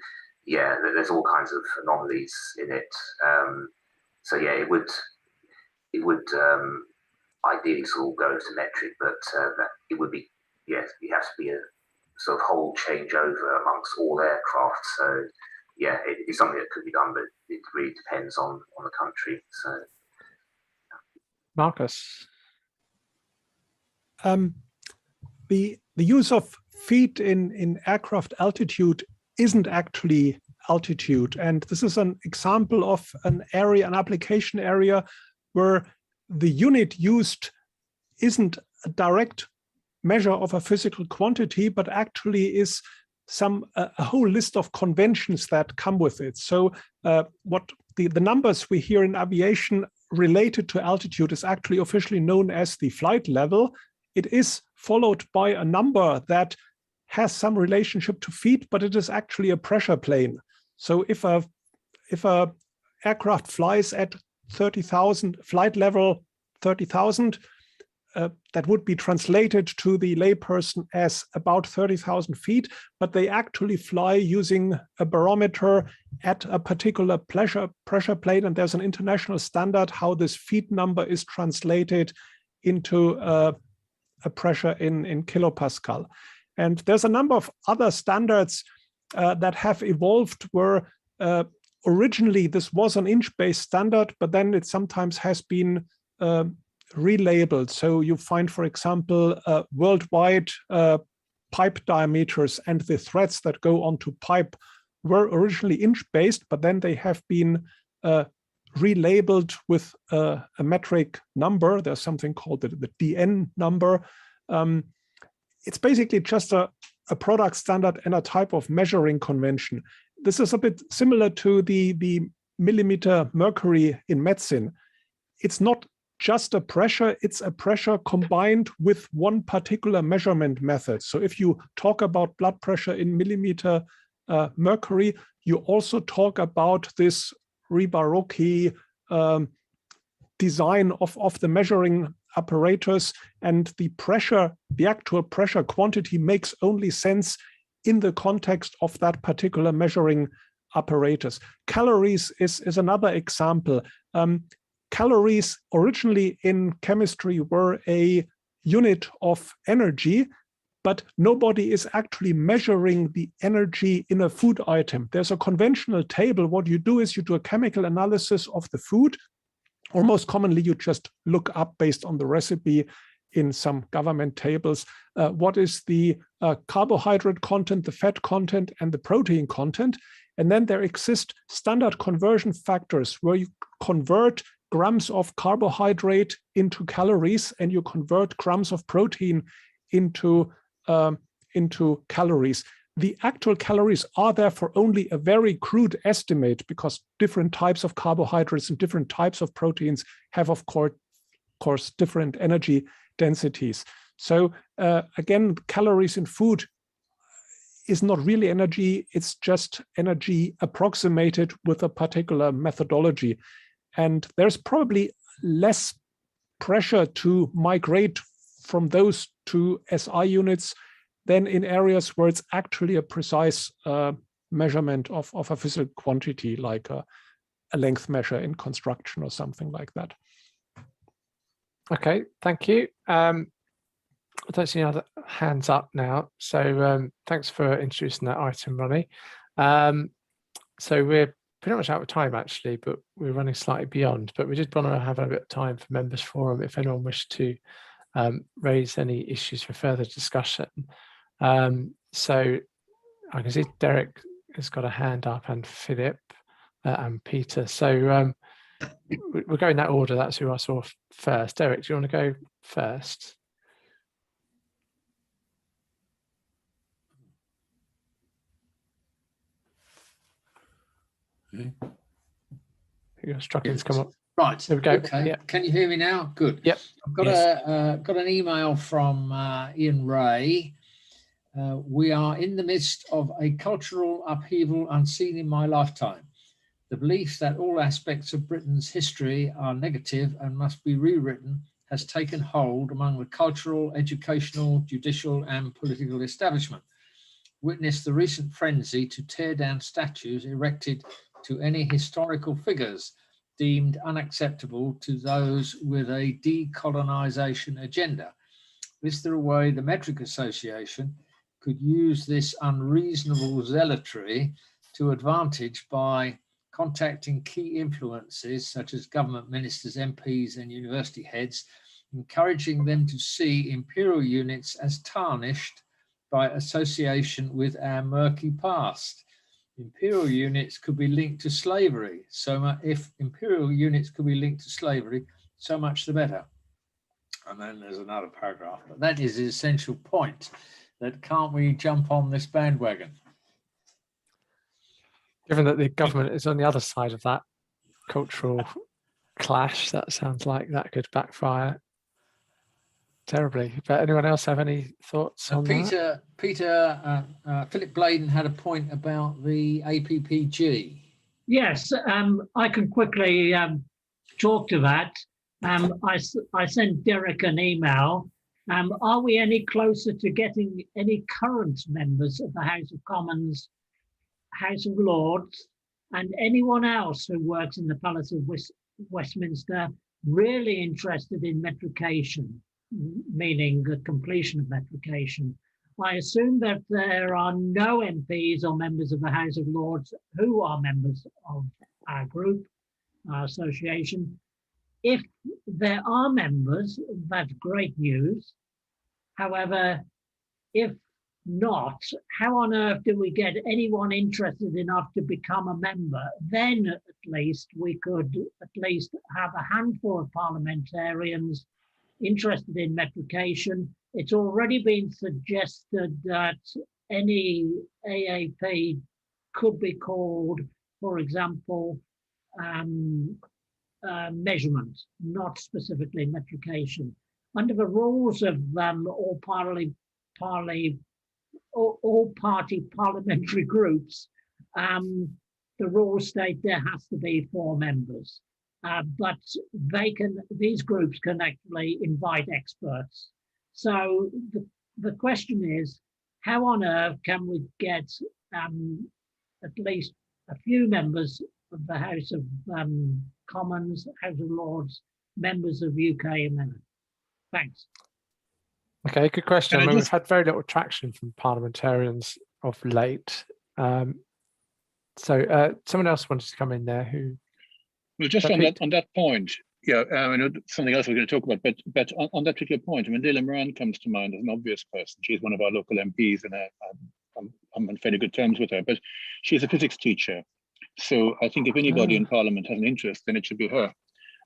yeah, there's all kinds of anomalies in it. So yeah, it would ideally this all goes to metric, but that it would be, yes, it has to be a sort of whole changeover amongst all aircraft. So yeah, it's something that could be done, but it really depends on the country. So Marcus. The use of feet in aircraft altitude isn't actually altitude. And this is an example of an application area where the unit used isn't a direct measure of a physical quantity, but actually is a whole list of conventions that come with it. So what the numbers we hear in aviation related to altitude is actually officially known as the flight level. It is followed by a number that has some relationship to feet, but it is actually a pressure plane. So if a aircraft flies at 30,000 flight level 30,000, that would be translated to the layperson as about 30,000 feet, but they actually fly using a barometer at a particular pressure plane, and there's an international standard how this feet number is translated into a pressure in kilopascal. And there's a number of other standards that have evolved where originally this was an inch-based standard, but then it sometimes has been relabeled. So you find, for example, worldwide pipe diameters and the threads that go onto pipe were originally inch-based, but then they have been relabeled with a metric number. There's something called the DN number. It's basically just a product standard and a type of measuring convention. This is a bit similar to the millimeter mercury in medicine. It's not just a pressure, it's a pressure combined with one particular measurement method. So if you talk about blood pressure in millimeter mercury, you also talk about this Ribarocchi design of the measuring apparatus, and the pressure, the actual pressure quantity makes only sense in the context of that particular measuring apparatus. Calories is another example. Calories originally in chemistry were a unit of energy, but nobody is actually measuring the energy in a food item. There's a conventional table. What you do is you do a chemical analysis of the food, or most commonly you just look up based on the recipe in some government tables, what is the carbohydrate content, the fat content, and the protein content. And then there exist standard conversion factors where you convert grams of carbohydrate into calories, and you convert grams of protein into calories. The actual calories are therefore only a very crude estimate, because different types of carbohydrates and different types of proteins have, of course, different energy densities. So again, calories in food is not really energy, it's just energy approximated with a particular methodology. And there's probably less pressure to migrate from those to SI units than in areas where it's actually a precise measurement of a physical quantity, like a length measure in construction or something like that. Okay, thank you. I don't see any other hands up now. So thanks for introducing that item, Ronnie. So we're pretty much out of time actually, but we're running slightly beyond. But we did want to have a bit of time for members forum if anyone wished to raise any issues for further discussion. So I can see Derek has got a hand up, and Philip and Peter. So we'll go in that order. That's who I saw first. Derek, do you want to go first? You're struggling to come up. Right. There we go. Okay. Yep. Can you hear me now? Good. Yep. I've got got an email from Ian Ray. We are in the midst of a cultural upheaval unseen in my lifetime. The belief that all aspects of Britain's history are negative and must be rewritten has taken hold among the cultural, educational, judicial and political establishment. Witness the recent frenzy to tear down statues erected to any historical figures, deemed unacceptable to those with a decolonisation agenda. Is there a way the Metric Association could use this unreasonable zealotry to advantage by contacting key influences such as government ministers, MPs and university heads, encouraging them to see imperial units as tarnished by association with our murky past? Imperial units could be linked to slavery. So if imperial units could be linked to slavery, so much the better. And then there's another paragraph, but that is the essential point, that can't we jump on this bandwagon? Given that the government is on the other side of that cultural clash, that sounds like that could backfire terribly. But anyone else have any thoughts on that? Philip Bladen had a point about the APPG. Yes, I can quickly talk to that. I sent Derek an email. Are we any closer to getting any current members of the House of Commons, House of Lords, and anyone else who works in the Palace of Westminster really interested in metrication, meaning the completion of metrication? I assume that there are no MPs or members of the House of Lords who are members of our group, our association. If there are members, that's great news. However, if not, how on earth do we get anyone interested enough to become a member? Then at least we could at least have a handful of parliamentarians interested in metrication. It's already been suggested that any AAP could be called, for example, measurement, not specifically metrication. Under the rules of all party parliamentary groups, the rules state there has to be 4 members, but these groups can actually invite experts. So the question is, how on earth can we get at least a few members of the House of Commons, House of Lords, members of UKMA? Thanks. Okay, good question. I mean, we've had very little traction from parliamentarians of late. So someone else wanted to come in there who... Well, just on that point, yeah, I know something else we're going to talk about, but on that particular point, I mean, Leila Moran comes to mind as an obvious person. She's one of our local MPs, and I'm on fairly good terms with her, but she's a physics teacher. So I think if anybody in Parliament has an interest, then it should be her.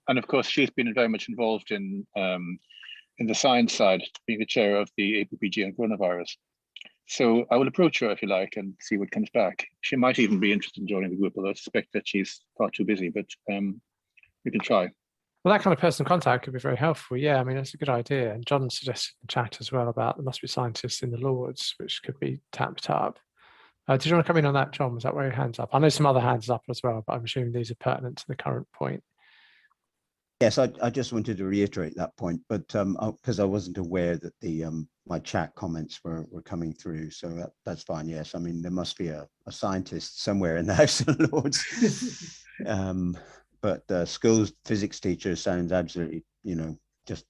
And of course, she's been very much involved in the science side, being the chair of the APPG on coronavirus. So I will approach her if you like and see what comes back. She might even be interested in joining the group, although I suspect that she's far too busy, but we can try. Well, that kind of personal contact could be very helpful. Yeah, I mean, that's a good idea. And John suggested in the chat as well about there must be scientists in the Lords, which could be tapped up. Did you want to come in on that, John? Was that where your hands up? I know some other hands up as well, but I'm assuming these are pertinent to the current point. Yes, I just wanted to reiterate that point, but because I wasn't aware that the my chat comments were coming through, so that's fine. Yes, I mean, there must be a scientist somewhere in the House of Lords. But schools physics teacher sounds absolutely, just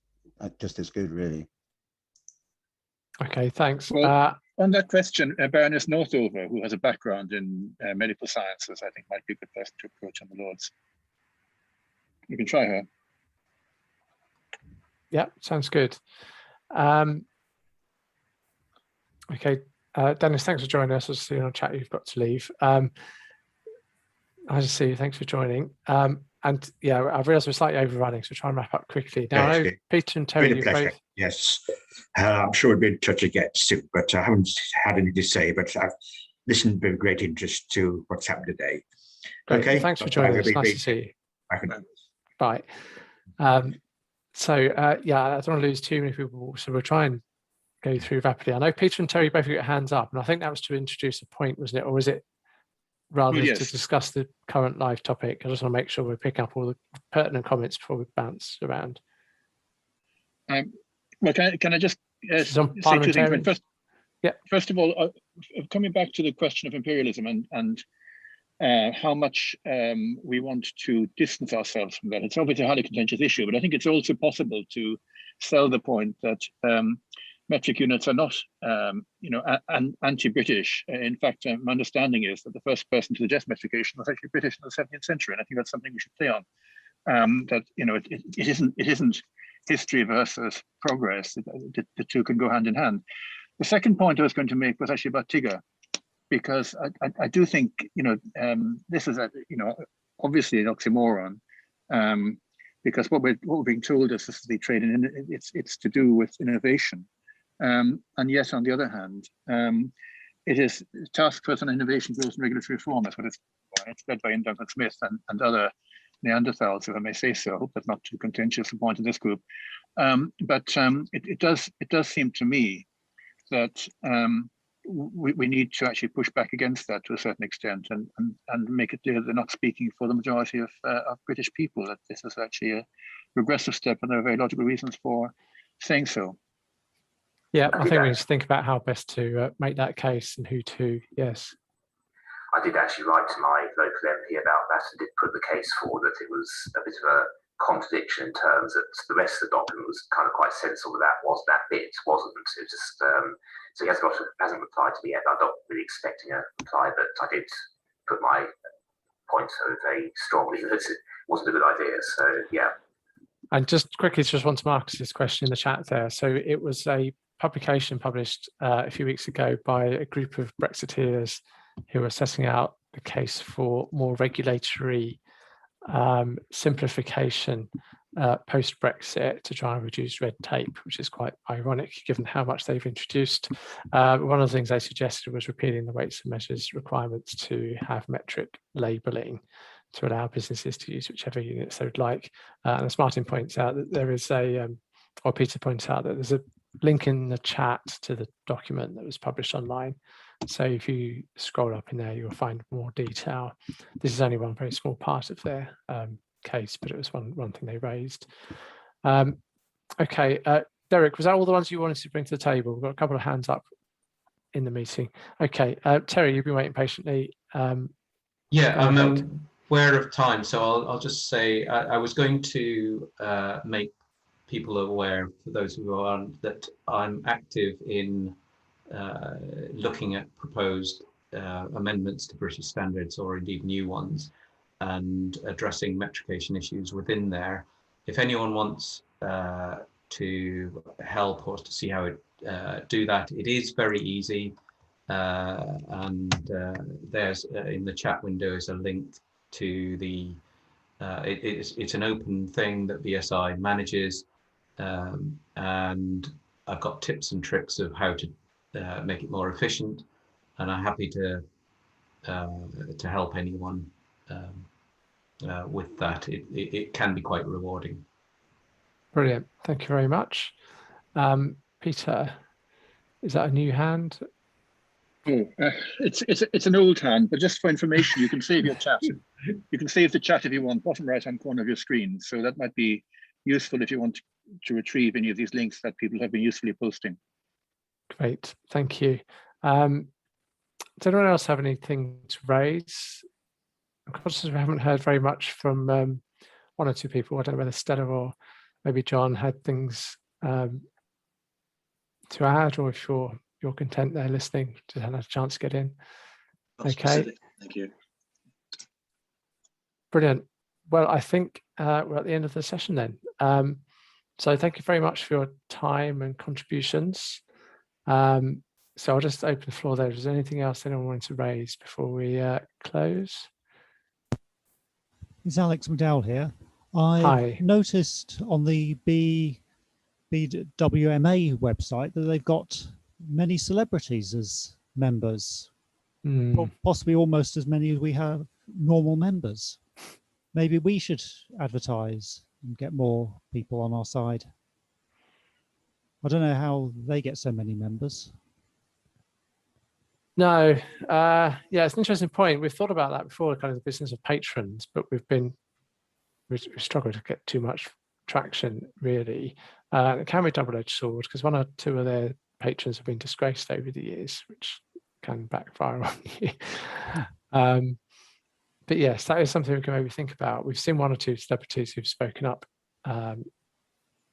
as good, really. Okay, thanks. Well, on that question, Baroness Northover, who has a background in medical sciences, I think might be a good person to approach on the Lords. You can try her. Yeah, sounds good. Okay, Dennis, thanks for joining us. I see on chat you've got to leave. I just see you. Thanks for joining. And yeah, I've realised we're slightly overrunning, so try and wrap up quickly. Now, I know Peter and Terry, you both... Yes, I'm sure we'll be in touch again soon, but I haven't had anything to say, but I've listened with great interest to what's happened today. Great. Okay, thanks for joining us. Nice to see you. Bye. So yeah, I don't want to lose too many people, so we'll try and go through rapidly. I know Peter and Terry both got hands up, and I think that was to introduce a point, wasn't it? Or was it rather to discuss the current live topic? I just want to make sure we're picking up all the pertinent comments before we bounce around. Well, can I just say 2 things? First of all, coming back to the question of imperialism and how much we want to distance ourselves from that. It's obviously a highly contentious issue, but I think it's also possible to sell the point that metric units are not, anti-British. In fact, my understanding is that the first person to suggest metrication was actually British in the 17th century, and I think that's something we should play on. That it isn't history versus progress. The two can go hand in hand. The second point I was going to make was actually about Tigger, because I do think this is obviously an oxymoron, because what we're being told is this is the trade in it's to do with innovation, and yet on the other hand, it is Task Force on Innovation, Growth and Regulatory Reform. That's what it's led by Ian Duncan Smith and other Neanderthals, if I may say so, but not too contentious a point in this group. It does seem to me that we need to actually push back against that to a certain extent and make it clear that they're not speaking for the majority of British people, that this is actually a regressive step, and there are very logical reasons for saying so. Yeah, I think we need to think about how best to make that case and who to, yes. I did actually write to my local MP about that and did put the case forward that it was a bit of a contradiction in terms that the rest of the document was kind of quite sensible, that bit wasn't. It was just, so he hasn't replied to me yet. I'm not really expecting a reply, but I did put my point so very strongly that it wasn't a good idea. So yeah. And just quickly to respond to Marcus's question in the chat there. So it was a publication published a few weeks ago by a group of Brexiteers who are setting out the case for more regulatory simplification post-Brexit to try and reduce red tape, which is quite ironic given how much they've introduced. One of the things they suggested was repealing the weights and measures requirements to have metric labelling to allow businesses to use whichever units they would like. And as Martin points out, that there is or Peter points out, that there's a link in the chat to the document that was published online. So if you scroll up in there, you'll find more detail. This is only one very small part of their case, but it was one thing they raised. Okay, Derek, was that all the ones you wanted to bring to the table? We've got a couple of hands up in the meeting. Okay, Terry, you've been waiting patiently. Yeah, I'm aware of time, so I'll just say I was going to make people aware, for those who aren't, that I'm active in looking at proposed amendments to British standards, or indeed new ones, and addressing metrication issues within there. If anyone wants to help or to see how it do that, it is very easy, and there's in the chat window is a link to the it's an open thing that BSI manages, and I've got tips and tricks of how to make it more efficient, and I'm happy to help anyone with that. It can be quite rewarding. Brilliant, thank you very much. Peter, is that a new hand? Oh, it's an old hand, but just for information, you can save your chat. You can save the chat if you want, bottom right-hand corner of your screen. So that might be useful if you want to retrieve any of these links that people have been usefully posting. Great, thank you. Does anyone else have anything to raise? I'm conscious we haven't heard very much from one or two people. I don't know whether Stella or maybe John had things to add, or if you're content there listening, just had a chance to get in. Okay, thank you. Brilliant. Well, I think we're at the end of the session then. So thank you very much for your time and contributions. So I'll just open the floor there. Is there anything else anyone wanted to raise before we close? It's Alex McDowell here. I noticed on the BWMA website that they've got many celebrities as members, possibly almost as many as we have normal members. Maybe we should advertise and get more people on our side. I don't know how they get so many members. No, yeah, it's an interesting point. We've thought about that before, kind of the business of patrons, but we've struggled to get too much traction, really. It can be a double-edged sword, because one or two of their patrons have been disgraced over the years, which can backfire on you. but yes, that is something we can maybe think about. We've seen one or two celebrities who've spoken up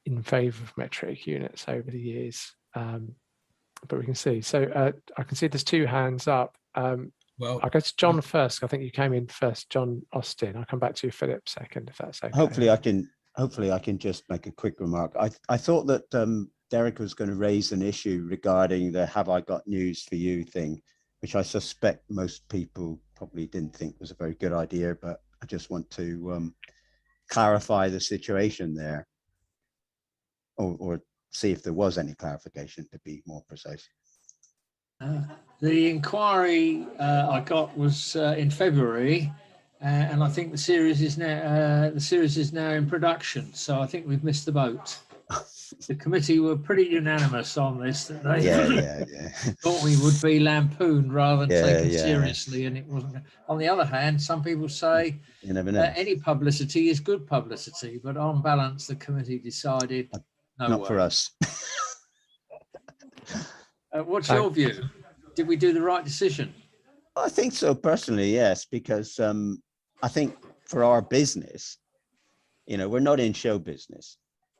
in favour of metric units over the years, but we can see. So I can see there's 2 hands up. Well, I'll go to John first. I think you came in first, John Austin. I'll come back to you, Philip, second, if that's okay. Hopefully I can just make a quick remark. I thought that Derek was going to raise an issue regarding the "have I got news for you" thing, which I suspect most people probably didn't think was a very good idea, but I just want to clarify the situation there, or see if there was any clarification, to be more precise. The inquiry I got was in February, and I think the series is now in production. So I think we've missed the boat. The committee were pretty unanimous on this, that they thought we would be lampooned rather than taken seriously, and it wasn't. On the other hand, some people say you never know. Any publicity is good publicity, but on balance, the committee decided not for us. What's your view? Did we do the right decision? I think so, personally, yes, because I think for our business, we're not in show business.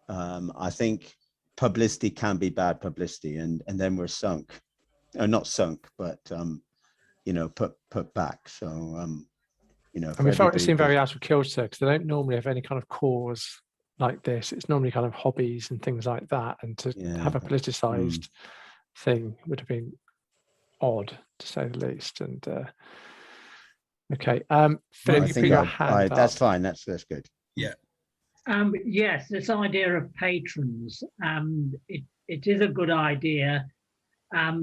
I think publicity can be bad publicity, and then we're sunk, or not sunk, but put back. So and we felt it seemed very out of kilter, because they don't normally have any kind of cause like this. It's normally kind of hobbies and things like that, and to have a politicized thing would have been odd, to say the least. And okay, Philip, you put your hand up. That's fine. That's good. Yeah. Yes, this idea of patrons, it is a good idea. A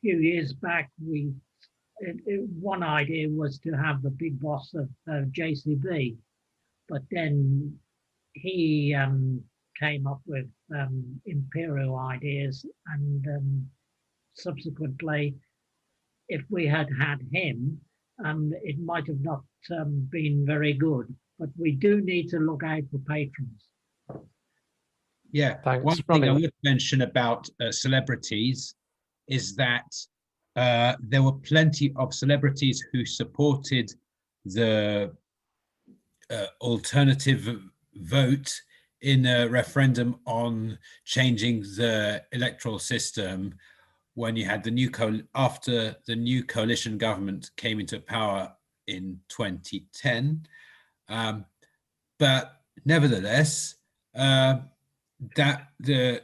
few years back, one idea was to have the big boss of JCB, but then he came up with imperial ideas, and subsequently, if we had him, it might have not been very good. But we do need to look out for patrons. Yeah, thanks. One thing I would mention about celebrities is that there were plenty of celebrities who supported the alternative vote in a referendum on changing the electoral system when you had after the new coalition government came into power in 2010. But nevertheless, that the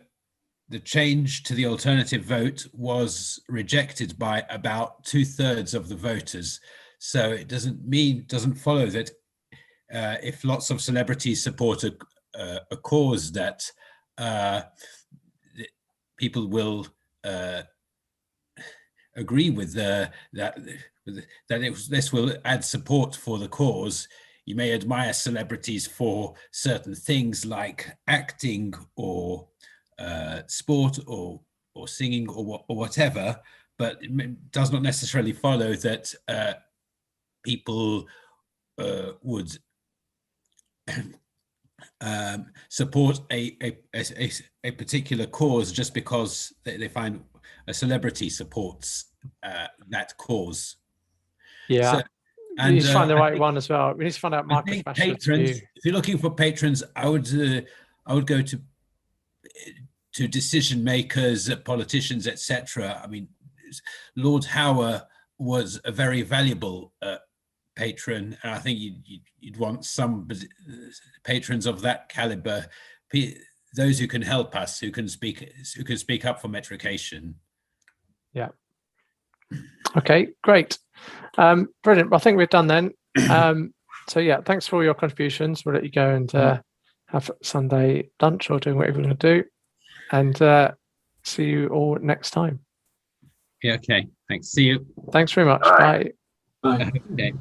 change to the alternative vote was rejected by about 2/3 of the voters. So it doesn't follow that if lots of celebrities support a cause, that people will agree with this will add support for the cause. You may admire celebrities for certain things like acting or sport or singing or whatever, but it does not necessarily follow that people would support a particular cause just because they find a celebrity supports that cause. Yeah. So, we need to find the right one as well. We need to find out Marcus Bashford's view. If you're looking for patrons, I would go to decision makers, politicians, etc. I mean, Lord Howe was a very valuable patron, and I think you'd want some patrons of that caliber, those who can help us, who can speak up for metrication. Yeah. Okay, great. Brilliant. Well, I think we're done then. So yeah, thanks for all your contributions. We'll let you go and have Sunday lunch or doing whatever you're going to do, and see you all next time. Yeah, okay. Thanks. See you. Thanks very much. Bye. Bye. Okay.